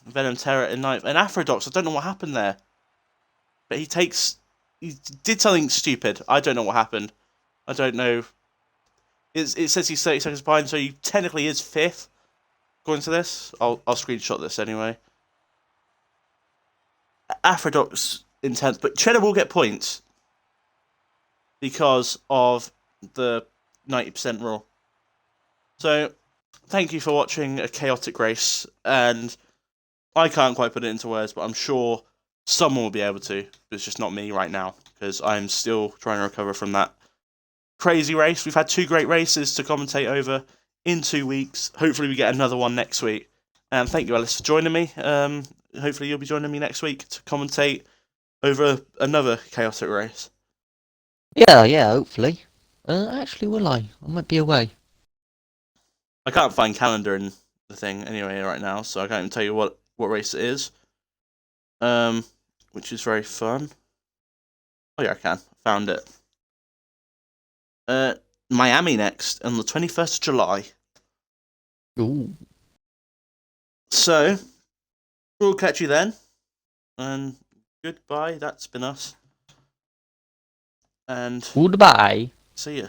Venom Terror in 9th. And Aphrodite, I don't know what happened there. But he did something stupid. I don't know what happened. I don't know. It says he's 30 seconds behind, so he technically is 5th. Going to this, I'll screenshot this anyway. Aphrodite's in 10th, but Cheddar will get points because of the 90% rule. So, thank you for watching a chaotic race, and I can't quite put it into words, but I'm sure someone will be able to, but it's just not me right now, because I'm still trying to recover from that crazy race. We've had 2 great races to commentate over in 2 weeks. Hopefully we get another one next week. And thank you, Alice, for joining me. Hopefully you'll be joining me next week to commentate over another chaotic race. Yeah, hopefully. Actually, will I? I might be away. I can't find calendar in the thing anyway right now, so I can't even tell you what race it is. Which is very fun. Oh yeah, I can. Found it. Miami next on the 21st of July. Ooh. So, we'll catch you then. And goodbye, that's been us. And Goodbye. see ya.